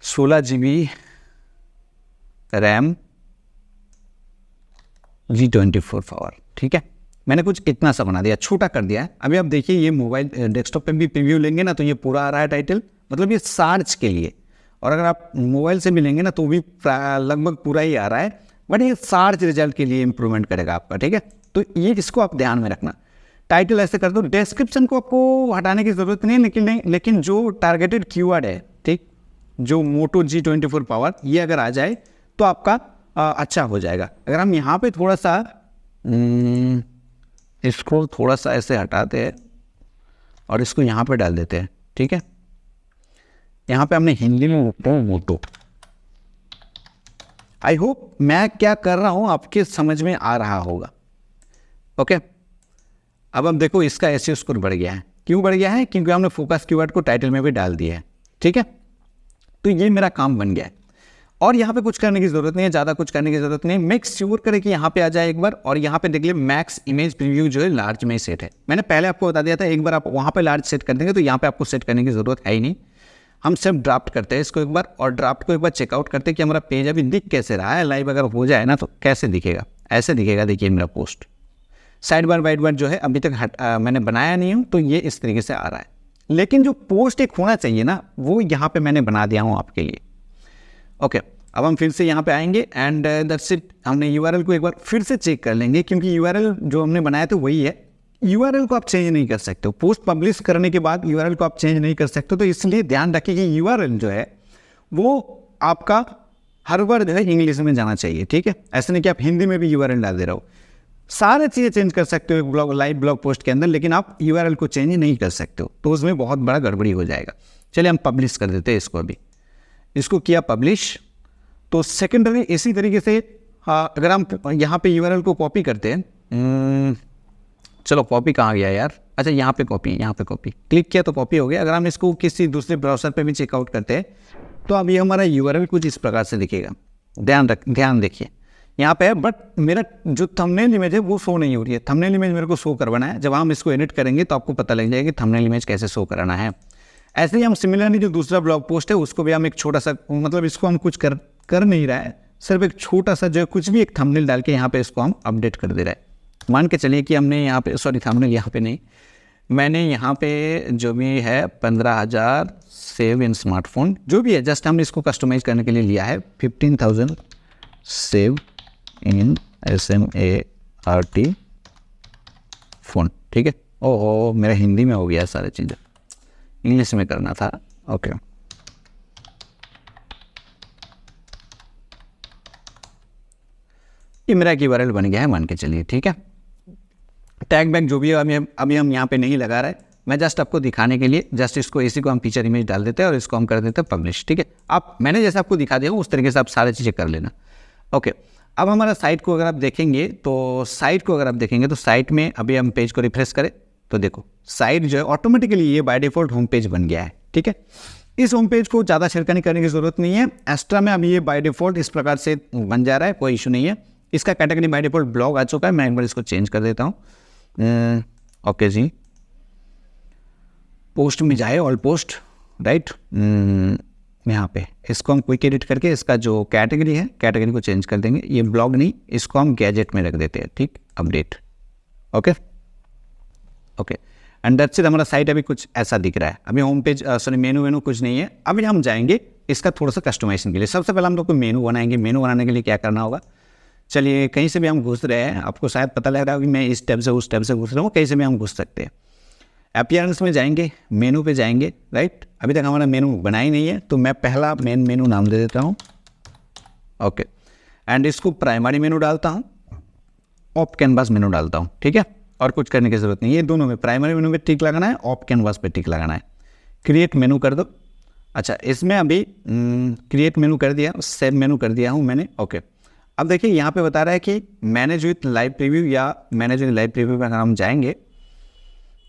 16 GB रैम G24 पावर, ठीक है। मैंने कुछ इतना सा बना दिया, छोटा कर दिया है। अभी आप देखिए ये मोबाइल डेस्कटॉप पे भी प्रीव्यू लेंगे ना तो ये पूरा आ रहा है टाइटल, मतलब ये सर्च के लिए। और अगर आप मोबाइल से भी लेंगे ना तो भी लगभग पूरा ही आ रहा है, बट ये सर्च रिजल्ट के लिए इंप्रूवमेंट करेगा आपका, ठीक है। तो ये इसको आप ध्यान में रखना। टाइटल ऐसे कर दो। डिस्क्रिप्शन को आपको हटाने की ज़रूरत नहीं है, लेकिन जो टारगेटेड कीवर्ड है, ठीक, जो मोटो G24 पावर, ये अगर आ जाए तो आपका अच्छा हो जाएगा। अगर हम यहाँ पे थोड़ा सा इसको थोड़ा सा ऐसे हटाते हैं और इसको यहाँ पे डाल देते हैं, ठीक है। यहाँ पे हमने हिंदी में मोटो। आई होप मैं क्या कर रहा हूँ आपके समझ में आ रहा होगा। ओके, अब हम देखो इसका SEO स्कोर बढ़ गया है। क्यों बढ़ गया है? क्योंकि हमने फोकस कीवर्ड को टाइटल में भी डाल दिया है, ठीक है। तो ये मेरा काम बन गया है और यहाँ पे कुछ करने की ज़रूरत नहीं है, ज़्यादा कुछ करने की ज़रूरत नहीं है। मेक श्योर करें कि यहाँ पे आ जाए एक बार, और यहाँ पे देख लिया मैक्स इमेज प्रीव्यू जो है लार्ज में सेट है। मैंने पहले आपको बता दिया था, एक बार आप वहाँ पे लार्ज सेट कर देंगे तो यहाँ पे आपको सेट करने की ज़रूरत है ही नहीं। हम सिर्फ ड्राफ्ट करते हैं इसको एक बार, और ड्राफ्ट को एक बार चेकआउट करते हैं कि हमारा पेज अभी दिख कैसे रहा है। लाइव अगर हो जाए ना तो कैसे दिखेगा। ऐसे दिखेगा। देखिए मेरा पोस्ट साइड बार वाइड बार जो है अभी तक मैंने बनाया नहीं हूँ, तो ये इस तरीके से आ रहा है। लेकिन जो पोस्ट एक होना चाहिए ना, वो यहाँ पे मैंने बना दिया हूँ आपके लिए। ओके, अब हम फिर से यहाँ पे आएंगे एंड दैट्स इट। हमने यूआरएल को एक बार फिर से चेक कर लेंगे, क्योंकि यूआरएल जो हमने बनाया था वही है। यूआरएल को आप चेंज नहीं कर सकते हो, पोस्ट पब्लिश करने के बाद यूआरएल को आप चेंज नहीं कर सकते, तो इसलिए ध्यान रखिए कि यूआरएल जो है वो आपका हर बार जो है इंग्लिश में जाना चाहिए, ठीक है। ऐसे नहीं कि आप हिंदी में भी यूआरएल डाल दे रहे हो। सारे चीज़ें चेंज कर सकते हो ब्लॉग, लाइव ब्लॉग पोस्ट के अंदर, लेकिन आप यूआरएल को चेंज नहीं कर सकते हो, तो उसमें बहुत बड़ा गड़बड़ी हो जाएगा। चलिए हम पब्लिश कर देते हैं इसको। अभी इसको किया पब्लिश, तो सेकेंडरी इसी तरीके से अगर हम यहाँ पे यूआरएल को कॉपी करते हैं, चलो कॉपी कहाँ गया यार, अच्छा यहाँ पे कॉपी, यहाँ पे कॉपी क्लिक किया तो कॉपी हो गया। अगर हम इसको किसी दूसरे ब्राउज़र पे भी चेकआउट करते हैं तो अब ये हमारा यूआरएल कुछ इस प्रकार से दिखेगा। ध्यान देखिए यहाँ पे है, बट मेरा जो थंबनेल इमेज है वो शो नहीं हो रही है। थंबनेल इमेज मेरे को शो करवाना है। जब हम इसको एडिट करेंगे तो आपको पता लग जाएगा कि थंबनेल इमेज कैसे शो कराना है। ऐसे ही हम सिमिलरली जो दूसरा ब्लॉग पोस्ट है उसको भी हम एक छोटा सा, मतलब इसको हम कुछ कर नहीं रहा है, सिर्फ एक छोटा सा जो कुछ भी एक थंबनेल डाल के यहाँ पे इसको हम अपडेट कर दे रहे हैं। मान के चलिए कि हमने यहाँ पे, सॉरी थंबनेल यहाँ पे नहीं, मैंने यहाँ पे जो भी है 15,000 सेव इन स्मार्टफोन जो भी है, जस्ट हमने इसको कस्टमाइज करने के लिए लिया है। 15,000 सेव इन SMART फोन, ठीक है। ओहो मेरा हिंदी में हो गया सारी चीज़ें, इंग्लिश में करना था। ओके, ये मेरा यूआरएल बन गया है, मान के चलिए, ठीक है। टैग बैग जो भी है अभी हम यहाँ पे नहीं लगा रहे, मैं जस्ट आपको दिखाने के लिए जस्ट इसको, इसी को हम फीचर इमेज डाल देते हैं और इसको हम कर देते हैं पब्लिश, ठीक है। आप मैंने जैसे आपको दिखा दिया उस तरीके से आप सारी चीज़ें कर लेना। ओके, अब हमारा साइट को अगर आप देखेंगे तो साइट में अभी हम पेज को रिफ्रेश करें तो देखो साइट जो है ऑटोमेटिकली ये बाय डिफ़ॉल्ट होम पेज बन गया है, ठीक है। इस होम पेज को ज़्यादा छिड़कानी करने की ज़रूरत नहीं है। एक्स्ट्रा में अभी ये बाय डिफ़ॉल्ट इस प्रकार से बन जा रहा है, कोई इशू नहीं है। इसका कैटेगरी बाय डिफ़ॉल्ट ब्लॉग आ चुका है। मैं एक बार इसको चेंज कर देता हूँ। ओके जी, पोस्ट में जाए, ऑल पोस्ट, राइट। यहाँ पे इसको हम क्विक एडिट करके इसका जो कैटेगरी है, कैटेगरी को चेंज कर देंगे। ये ब्लॉग नहीं, इसको हम गैजेट में रख देते हैं, ठीक, update. Okay and that's it. हमारा साइट अभी कुछ ऐसा दिख रहा है। अभी होम पेज, सॉरी मेनू कुछ नहीं है। अभी हम जाएंगे इसका थोड़ा सा कस्टमाइजेशन के लिए। सबसे पहले हम लोग को मेनू बनाएंगे। मेनू बनाने के लिए क्या करना होगा, चलिए कहीं से भी हम घुस रहे हैं, आपको शायद पता लग रहा है कि मैं इस टैब से उस टैब से घुस रहा हूँ, कहीं से भी हम घुस सकते हैं। अपीयरेंस में जाएंगे, मेनू पे जाएंगे, राइट। अभी तक हमारा मेनू बना ही नहीं है, तो मैं पहला मेन मेनू नाम दे देता हूँ। ओके एंड इसको प्राइमरी मेनू डालता हूँ, ऑफ कैनवास मेनू डालता हूँ, ठीक है। और कुछ करने की ज़रूरत नहीं है। ये दोनों में प्राइमरी मेनू पे टिक लगाना है, ऑफ कैनवास पे टिक लगाना है। क्रिएट मेनू कर दो। अच्छा, इसमें अभी क्रिएट मेनू कर दिया, सेव मेनू कर दिया हूँ मैंने। ओके, अब देखिए यहाँ पे बता रहा है कि मैनेज विथ लाइव प्रीव्यू या मैनेज विथ लाइव प्रीव्यू पर हम जाएंगे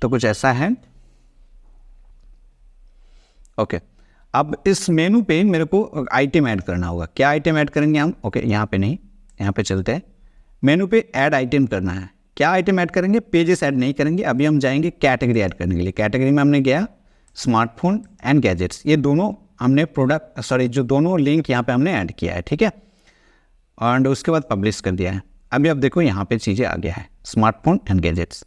तो कुछ ऐसा है। ओके, अब इस मेनू पे मेरे को आइटम ऐड करना होगा। क्या आइटम ऐड करेंगे हम? ओके, यहाँ पे नहीं, यहाँ पे चलते हैं। मेनू पे ऐड आइटम करना है। क्या आइटम ऐड करेंगे? पेजेस ऐड नहीं करेंगे। अभी हम जाएंगे कैटेगरी ऐड करने के लिए। कैटेगरी में हमने गया स्मार्टफोन एंड गैजेट्स, ये दोनों हमने जो दोनों लिंक यहाँ पे हमने ऐड किया है, ठीक है। एंड उसके बाद पब्लिश कर दिया है। अभी अब देखो यहाँ पे चीज़ें आ गया है, स्मार्टफोन एंड गैजेट्स।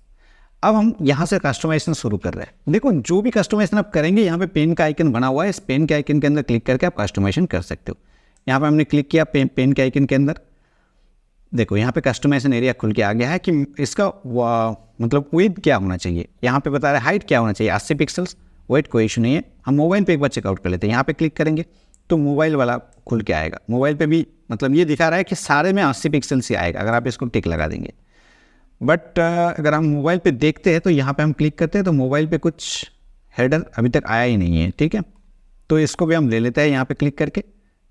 अब हम यहाँ से कस्टमाइजेशन शुरू कर रहे हैं। देखो जो भी कस्टमाइजेशन आप करेंगे, यहाँ पे पेन का आइकन बना हुआ है, इस पेन के आइकन के अंदर क्लिक करके आप कस्टमाइजेशन कर सकते हो। यहाँ पे हमने क्लिक किया पेन के आइकन के अंदर, देखो यहाँ पे कस्टमाइजेशन एरिया खुल के आ गया है कि इसका मतलब विड्थ क्या होना चाहिए। यहाँ पे बता रहा है हाइट क्या होना चाहिए, 80 पिक्सल्स। वेट कोई इशू नहीं है। हम मोबाइल पे एक बार चेकआउट कर लेते हैं। यहाँ पे क्लिक करेंगे तो मोबाइल वाला खुल के आएगा। मोबाइल पे भी मतलब ये दिखा रहा है कि सारे में 80 पिक्सल से आएगा अगर आप इसको टिक लगा देंगे। बट अगर हम मोबाइल पे देखते हैं तो यहाँ पे हम क्लिक करते हैं तो मोबाइल पे कुछ हेडर अभी तक आया ही नहीं है, ठीक है। तो इसको भी हम ले लेते हैं यहाँ पे क्लिक करके,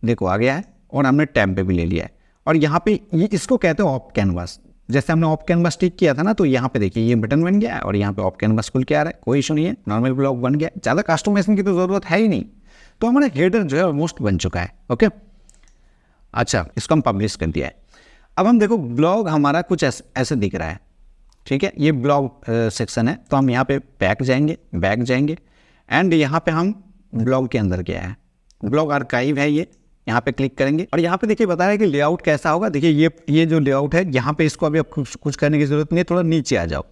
देखो आ गया है और हमने टैब पे भी ले लिया है। और यहाँ पे ये इसको कहते हैं ऑफ कैनवास। जैसे हमने ऑफ कैनवास टिक किया था ना, तो यहाँ पे देखिए ये बटन बन गया है और यहाँ पे ऑफ कैनवास खुल के आ रहा है, कोई इशू नहीं है। नॉर्मल ब्लॉग बन गया, ज़्यादा कस्टमाइजेशन की तो ज़रूरत है ही नहीं। तो हमारा हेडर जो है ऑलमोस्ट बन चुका है। ओके, अच्छा इसको हम पब्लिश कर दिया है। अब हम देखो ब्लॉग हमारा कुछ ऐसे दिख रहा है, ठीक है। ये ब्लॉग सेक्शन है, तो हम यहाँ पे बैक जाएंगे एंड यहाँ पे हम ब्लॉग के अंदर गया है, ब्लॉग आर्काइव है ये, यहाँ पे क्लिक करेंगे और यहाँ पे देखिए बता रहा है कि लेआउट कैसा होगा। देखिए ये जो लेआउट है यहाँ पे इसको अभी आप कुछ करने की जरूरत नहीं है, थोड़ा नीचे आ जाओ।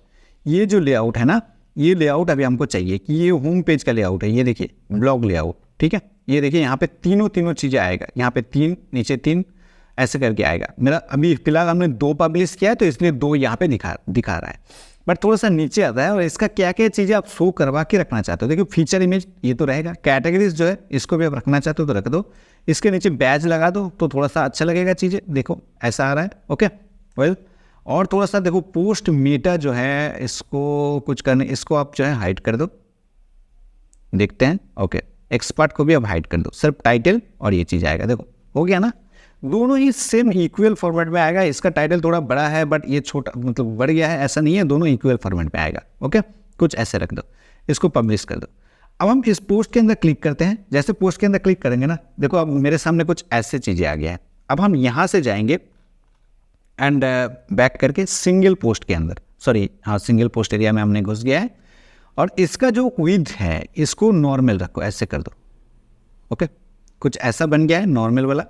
ये जो लेआउट है ना, ये लेआउट अभी हमको चाहिए कि ये होम पेज का लेआउट है। ये देखिए ब्लॉग लेआउट, ठीक है। ये देखिए यहाँ पे तीनों चीज़ें आएगा, यहाँ पे 3 नीचे 3 ऐसे करके आएगा। मेरा अभी फिलहाल हमने 2 पब्लिश किया है तो इसलिए 2 यहाँ पे दिखा रहा है, बट थोड़ा सा नीचे आता है। और इसका क्या क्या चीज़ें आप शो करवा के रखना चाहते हो, देखिए फीचर इमेज ये तो रहेगा, कैटेगरीज जो है इसको भी आप रखना चाहते हो तो रख दो, इसके नीचे बैज लगा दो तो थोड़ा सा अच्छा लगेगा चीज़ें। देखो ऐसा आ रहा है, ओके वेल। और थोड़ा सा देखो पोस्ट मेटा जो है इसको कुछ करने, इसको आप जो है हाइड कर दो, देखते हैं, ओके। एक्सपर्ट को भी आप हाइड कर दो, सिर्फ टाइटल और ये चीज़ आएगा। देखो हो गया ना, दोनों ही सेम इक्वल फॉर्मेट में आएगा। इसका टाइटल थोड़ा बड़ा है बट ये छोटा मतलब बढ़ गया है, ऐसा नहीं है, दोनों इक्वल फॉर्मेट में आएगा, ओके। कुछ ऐसे रख दो, इसको पब्लिश कर दो। अब हम इस पोस्ट के अंदर क्लिक करते हैं। जैसे पोस्ट के अंदर क्लिक करेंगे ना, देखो अब मेरे सामने कुछ ऐसे चीज़ें आ गया है। अब हम यहाँ से जाएंगे एंड बैक करके सिंगल पोस्ट के अंदर, सॉरी हाँ सिंगल पोस्ट एरिया में हमने घुस गया है और इसका जो विड्थ है इसको नॉर्मल रखो, ऐसे कर दो, ओके। कुछ ऐसा बन गया है नॉर्मल वाला।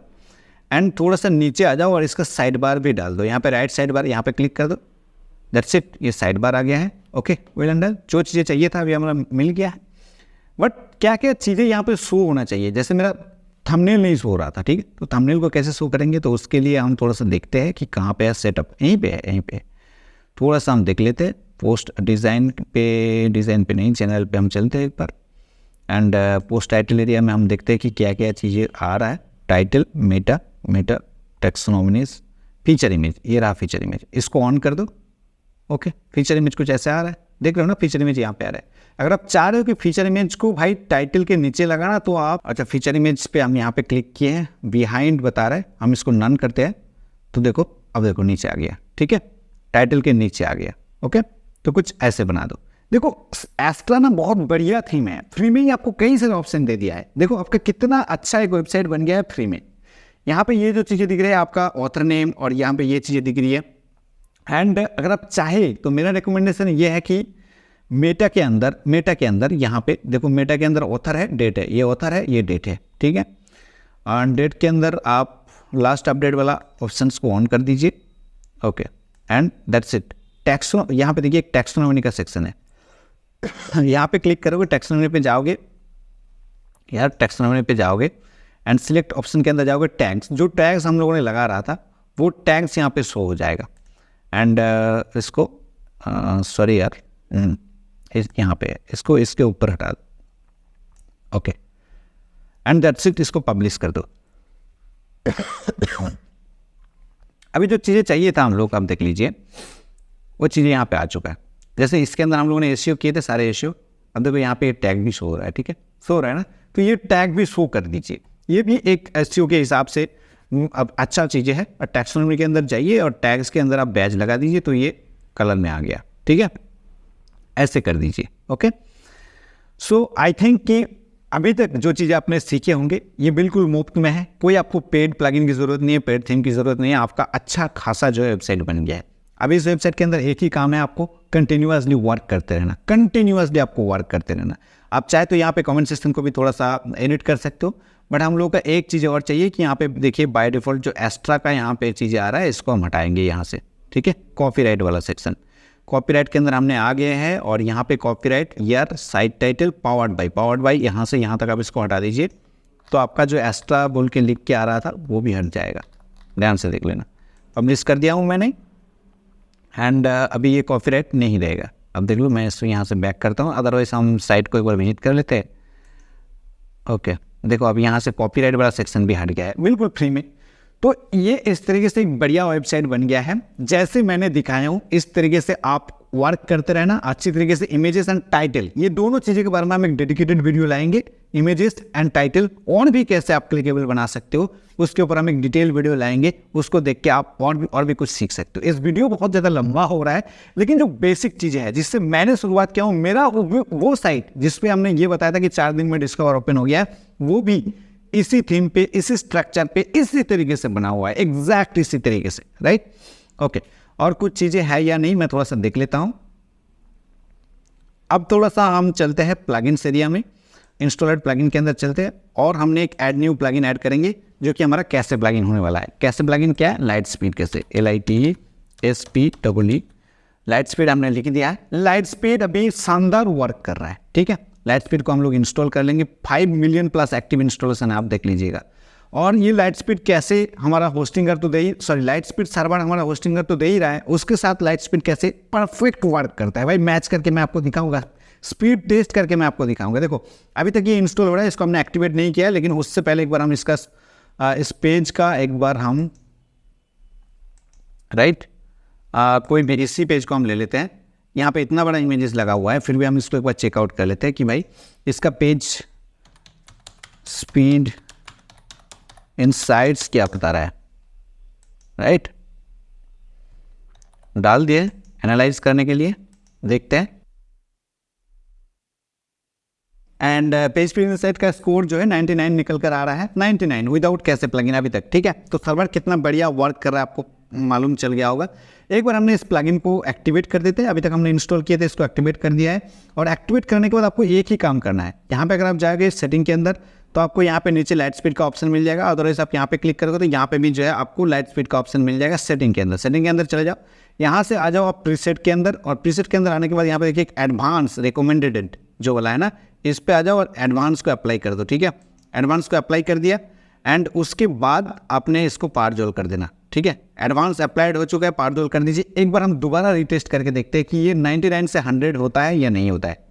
एंड थोड़ा सा नीचे आ जाओ और इसका साइड बार भी डाल दो, यहाँ पे राइट साइड बार, यहाँ पे क्लिक कर दो, दैट्स इट, ये साइड बार आ गया है, ओके वेल एंड डन। जो चीज़ें चाहिए था अभी हमारा मिल गया है। बट क्या क्या चीज़ें यहाँ पे शो होना चाहिए, जैसे मेरा थंबनेल नहीं शो हो रहा था, ठीक है, तो थंबनेल को कैसे शो करेंगे, तो उसके लिए हम थोड़ा सा देखते हैं कि कहाँ पे है सेटअप, यहीं पे है, यहीं पे थोड़ा सा हम देख लेते हैं। पोस्ट डिज़ाइन पे नहीं, चैनल पे हम चलते हैं एक बार एंड पोस्ट टाइटल एरिया में हम देखते हैं कि क्या क्या चीज़ें आ रहा है। टाइटल, मेटा टेक्सोनॉमीज, फीचर इमेज, ये रहा फीचर इमेज, इसको ऑन कर दो, ओके। फीचर इमेज कुछ ऐसे आ रहा है, देख रहे हो ना, फीचर इमेज यहाँ पे आ रहा है। अगर आप चाह रहे हो कि फीचर इमेज को भाई टाइटल के नीचे लगाना तो आप, अच्छा फीचर इमेज पे हम यहाँ पे क्लिक किए हैं, बिहाइंड बता रहा है, हम इसको नन करते हैं तो देखो अब देखो नीचे आ गया, ठीक है, टाइटल के नीचे आ गया, ओके। तो कुछ ऐसे बना दो। देखो एस्ट्रा ना बहुत बढ़िया थीम है, फ्री में ही आपको कई सारे ऑप्शन दे दिया है। देखो आपका कितना अच्छा एक वेबसाइट बन गया है फ्री में। यहाँ पे ये जो चीज़ें दिख रही है आपका ऑथर नेम और यहाँ पे ये चीज़ें दिख रही है। एंड अगर आप चाहे तो मेरा रिकमेंडेशन ये है कि मेटा के अंदर यहाँ पे देखो, मेटा के अंदर ऑथर है, डेट है, ये ऑथर है, ये डेट है, ठीक है। और डेट के अंदर आप लास्ट अपडेट वाला ऑप्शंस को ऑन कर दीजिए, ओके एंड दैट्स इट। टैक्सो, यहाँ पे देखिए एक टैक्सोनॉमी का सेक्शन है, यहाँ पे क्लिक करोगे टैक्सोनॉमी पे जाओगे, यार टैक्सोनॉमी पे जाओगे एंड सिलेक्ट ऑप्शन के अंदर जाओगे, टैग्स, जो टैग्स हम लोगों ने लगा रहा था वो टैग्स यहाँ पे शो हो जाएगा। एंड इसको सॉरी यार यहाँ पे इसको इसके ऊपर हटा दो, ओके एंड दैट्स इट, इसको पब्लिश कर दो। अभी जो चीज़ें चाहिए था हम लोग, आप देख लीजिए वो चीज़ें यहाँ पे आ चुका है। जैसे इसके अंदर हम लोगों ने एसईओ किए थे सारे एसईओ, अब देखो यहाँ पे टैग भी शो हो रहा है, ठीक है, शो हो रहा है ना, तो ये टैग भी शो कर दीजिए। ये भी एक एसईओ के हिसाब से अब अच्छा चीज़ें है। और टैक्सोनॉमी के अंदर जाइए और टैग्स के अंदर आप बैज लगा दीजिए तो ये कलर में आ गया, ठीक है, ऐसे कर दीजिए, ओके। सो आई थिंक कि अभी तक जो चीज़ें आपने सीखे होंगे ये बिल्कुल मुफ्त में है, कोई आपको पेड प्लगइन की ज़रूरत नहीं है, पेड थीम की ज़रूरत नहीं है, आपका अच्छा खासा जो है वेबसाइट बन गया है। अब इस वेबसाइट के अंदर एक ही काम है, आपको कंटिन्यूअसली वर्क करते रहना, कंटिन्यूअसली आपको वर्क करते रहना। आप चाहे तो यहाँ पे कमेंट सेक्शन को भी थोड़ा सा एडिट कर सकते हो, बट हम लोगों का एक चीज़ और चाहिए कि यहाँ पे देखिए बाय डिफ़ॉल्ट जो एक्स्ट्रा का यहाँ पे चीज़ें आ रहा है इसको हम हटाएंगे यहाँ से, ठीक है। कॉपीराइट वाला सेक्शन, कॉपीराइट के अंदर हमने आ गए हैं और यहाँ पे copyright year site title powered by यहाँ से यहाँ तक आप इसको हटा दीजिए तो आपका जो एक्स्ट्रा बोल के लिख के आ रहा था वो भी हट जाएगा। ध्यान से देख लेना, पब्लिश कर दिया हूँ मैंने एंड अभी ये कॉपीराइट नहीं रहेगा। अब देख लो मैं इसको यहाँ से बैक करता हूँ, अदरवाइज हम साइट को एक बार विजिट कर लेते हैं, ओके। देखो अब यहाँ से कॉपीराइट वाला सेक्शन भी हट गया है बिल्कुल फ्री में। तो ये इस तरीके से एक बढ़िया वेबसाइट बन गया है, जैसे मैंने दिखाया हूँ इस तरीके से आप वर्क करते रहना अच्छी तरीके से। इमेजेस एंड टाइटल, ये दोनों चीज़ें के बारे में हम एक डेडिकेटेड वीडियो लाएंगे, इमेजेस एंड टाइटल और भी कैसे आप क्लिकेबल बना सकते हो उसके ऊपर हम एक डिटेल वीडियो लाएंगे, उसको देख के आप और भी कुछ सीख सकते हो। इस वीडियो बहुत ज़्यादा लंबा हो रहा है, लेकिन जो बेसिक चीज़ें हैं जिससे मैंने शुरुआत किया हूँ, मेरा वो साइट जिसपे हमने ये बताया था कि 4 दिन में डिस्कवर ओपन हो गया है, वो भी इसी थीम पे, इसी स्ट्रक्चर पे, इसी तरीके से बना हुआ है, एग्जैक्ट इसी तरीके से, राइट, ओके। और कुछ चीज़ें है या नहीं मैं थोड़ा सा देख लेता हूँ। अब थोड़ा सा हम चलते हैं प्लगइन्स एरिया में, इंस्टॉलर प्लगइन के अंदर चलते हैं और हमने एक ऐड न्यू प्लगइन ऐड करेंगे जो कि हमारा कैसे प्लगइन होने वाला है। कैसे प्लगइन क्या है? लाइट स्पीड कैसे, LITSPEE, लाइट स्पीड हमने लिख दिया है। लाइट स्पीड अभी शानदार वर्क कर रहा है, ठीक है। लाइट स्पीड को हम लोग इंस्टॉल कर लेंगे, 5 मिलियन प्लस एक्टिव इंस्टॉलेशन है, आप देख लीजिएगा। और ये लाइट स्पीड कैसे हमारा होस्टिंगर तो दे ही, सॉरी लाइट स्पीड सर्वर हमारा होस्टिंगर तो दे ही रहा है, उसके साथ लाइट स्पीड कैसे परफेक्ट वर्क करता है भाई, मैच करके मैं आपको दिखाऊंगा, स्पीड टेस्ट करके मैं आपको दिखाऊंगा। देखो अभी तक ये इंस्टॉल हो रहा है, इसको हमने एक्टिवेट नहीं किया है, लेकिन उससे पहले एक बार हम इसका इस पेज का एक बार हम कोई भी इसी पेज को हम ले लेते हैं। यहाँ पे इतना बड़ा इमेजेस लगा हुआ है, फिर भी हम इसको एक बार चेकआउट कर लेते हैं कि भाई इसका पेज स्पीड इनसाइट्स क्या बता रहा है, राइट। डाल दिए एनालाइज करने के लिए, देखते हैं। एंड पेज स्पीड इनसाइट का स्कोर जो है 99 निकल कर आ रहा है, 99 विदाउट कैसे प्लगइन अभी तक, ठीक है। तो सर्वर कितना बढ़िया वर्क कर रहा है आपको मालूम चल गया होगा। एक बार हमने इस प्लगइन को एक्टिवेट कर देते हैं, अभी तक हमने इंस्टॉल किए थे, इसको एक्टिवेट कर दिया है। और एक्टिवेट करने के बाद आपको एक ही काम करना है, यहाँ पे अगर आप जाओगे सेटिंग के अंदर तो आपको यहाँ पे नीचे लाइट स्पीड का ऑप्शन मिल जाएगा, अदरवाइज आप यहाँ पे क्लिक करोगे तो यहाँ पे भी जो है आपको लाइट स्पीड का ऑप्शन मिल जाएगा सेटिंग के अंदर। सेटिंग के अंदर चले जाओ, यहाँ से आ जाओ आप प्रीसेट के अंदर, और प्रीसेट के अंदर आने के बाद यहाँ पे देखिए एक एडवांस रिकमेंडेड जो वाला है ना, इस पे आ जाओ और एडवांस को अप्लाई कर दो, ठीक है। एडवांस को अप्लाई कर दिया एंड उसके बाद आपने इसको पार जोल कर देना, ठीक है। एडवांस अप्लाइड हो चुका है, पार जोल कर दीजिए। एक बार हम दोबारा रीटेस्ट करके देखते हैं कि ये 99 से 100 होता है या नहीं होता है।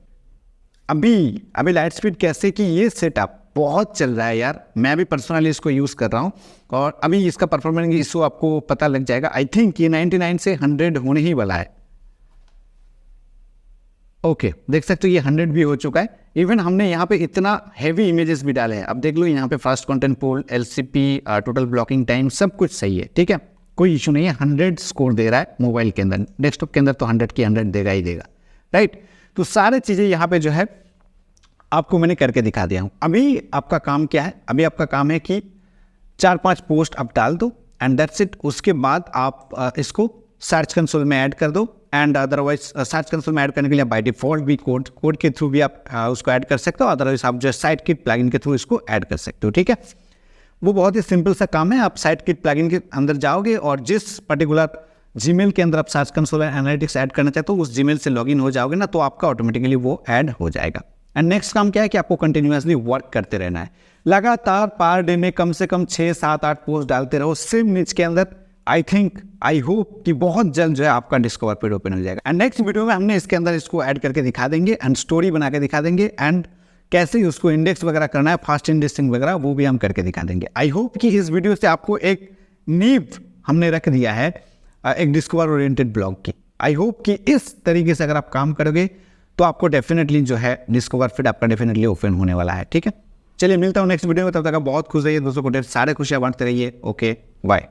अभी लाइट स्पीड कैसे कि ये सेटअप बहुत चल रहा है यार, मैं भी पर्सनली इसको यूज़ कर रहा हूँ और अभी इसका परफॉर्मेंस इशू आपको पता लग जाएगा। आई थिंक ये 99 से 100 होने ही वाला है। ओके, देख सकते हो ये 100 भी हो चुका है। इवन हमने यहाँ पे इतना हैवी इमेजेस भी डाले हैं, अब देख लो यहाँ पे fast content pool, LCP, total blocking time सब कुछ सही है, ठीक है, कोई इशू नहीं है। 100 स्कोर दे रहा है मोबाइल के अंदर, डेस्कटॉप के अंदर तो 100 की 100 देगा ही देगा, राइट। तो सारे चीज़ें यहाँ पे जो है आपको मैंने करके दिखा दिया हूँ। अभी आपका काम क्या है? अभी आपका काम है कि 4-5 पोस्ट आप डाल दो एंड दैट्स इट। उसके बाद आप इसको सर्च कंसोल में ऐड कर दो एंड अदरवाइज सर्च कंसोल में ऐड करने के लिए बाय डिफॉल्ट भी कोड के थ्रू भी आप उसको ऐड कर सकते हो, अदरवाइज आप जो साइट किट प्लगइन के थ्रू इसको ऐड कर सकते हो, ठीक है। वो बहुत ही सिंपल सा काम है। आप साइट किट प्लगइन के अंदर जाओगे और जिस पर्टिकुलर जीमेल के अंदर आप सर्च कंसोल एनालिटिक्स ऐड करना चाहते हो उस जीमेल से लॉगिन हो जाओगे ना, तो आपका ऑटोमेटिकली वो ऐड हो जाएगा। एंड नेक्स्ट काम क्या है कि आपको कंटिन्यूसली वर्क करते रहना है, लगातार पर डे में कम से कम 6-7-8 पोस्ट डालते रहो सेम नीच के अंदर। आई होप कि बहुत जल्द जो है आपका डिस्कवर पेज ओपन हो जाएगा। एंड नेक्स्ट वीडियो में हमने इसके अंदर इसको ऐड करके दिखा देंगे एंड स्टोरी बना के दिखा देंगे एंड कैसे उसको इंडेक्स वगैरह करना है, फास्ट इंडेक्सिंग वगैरह, वो भी हम करके दिखा देंगे। आई होप कि इस वीडियो से आपको एक नींव हमने रख दिया है एक डिस्कवर ओरिएंटेड ब्लॉग की। आई होप कि इस तरीके से अगर आप काम करोगे तो आपको डेफिनेटली जो है डिस्कवर फीड आपका डेफिनेटली ओपन होने वाला है, ठीक है। चलिए मिलता हूँ नेक्स्ट वीडियो में, तब तक आप बहुत खुश रहिए, दोस्तों को ढेर सारे खुशियाँ बांटते रहिए। Okay, bye.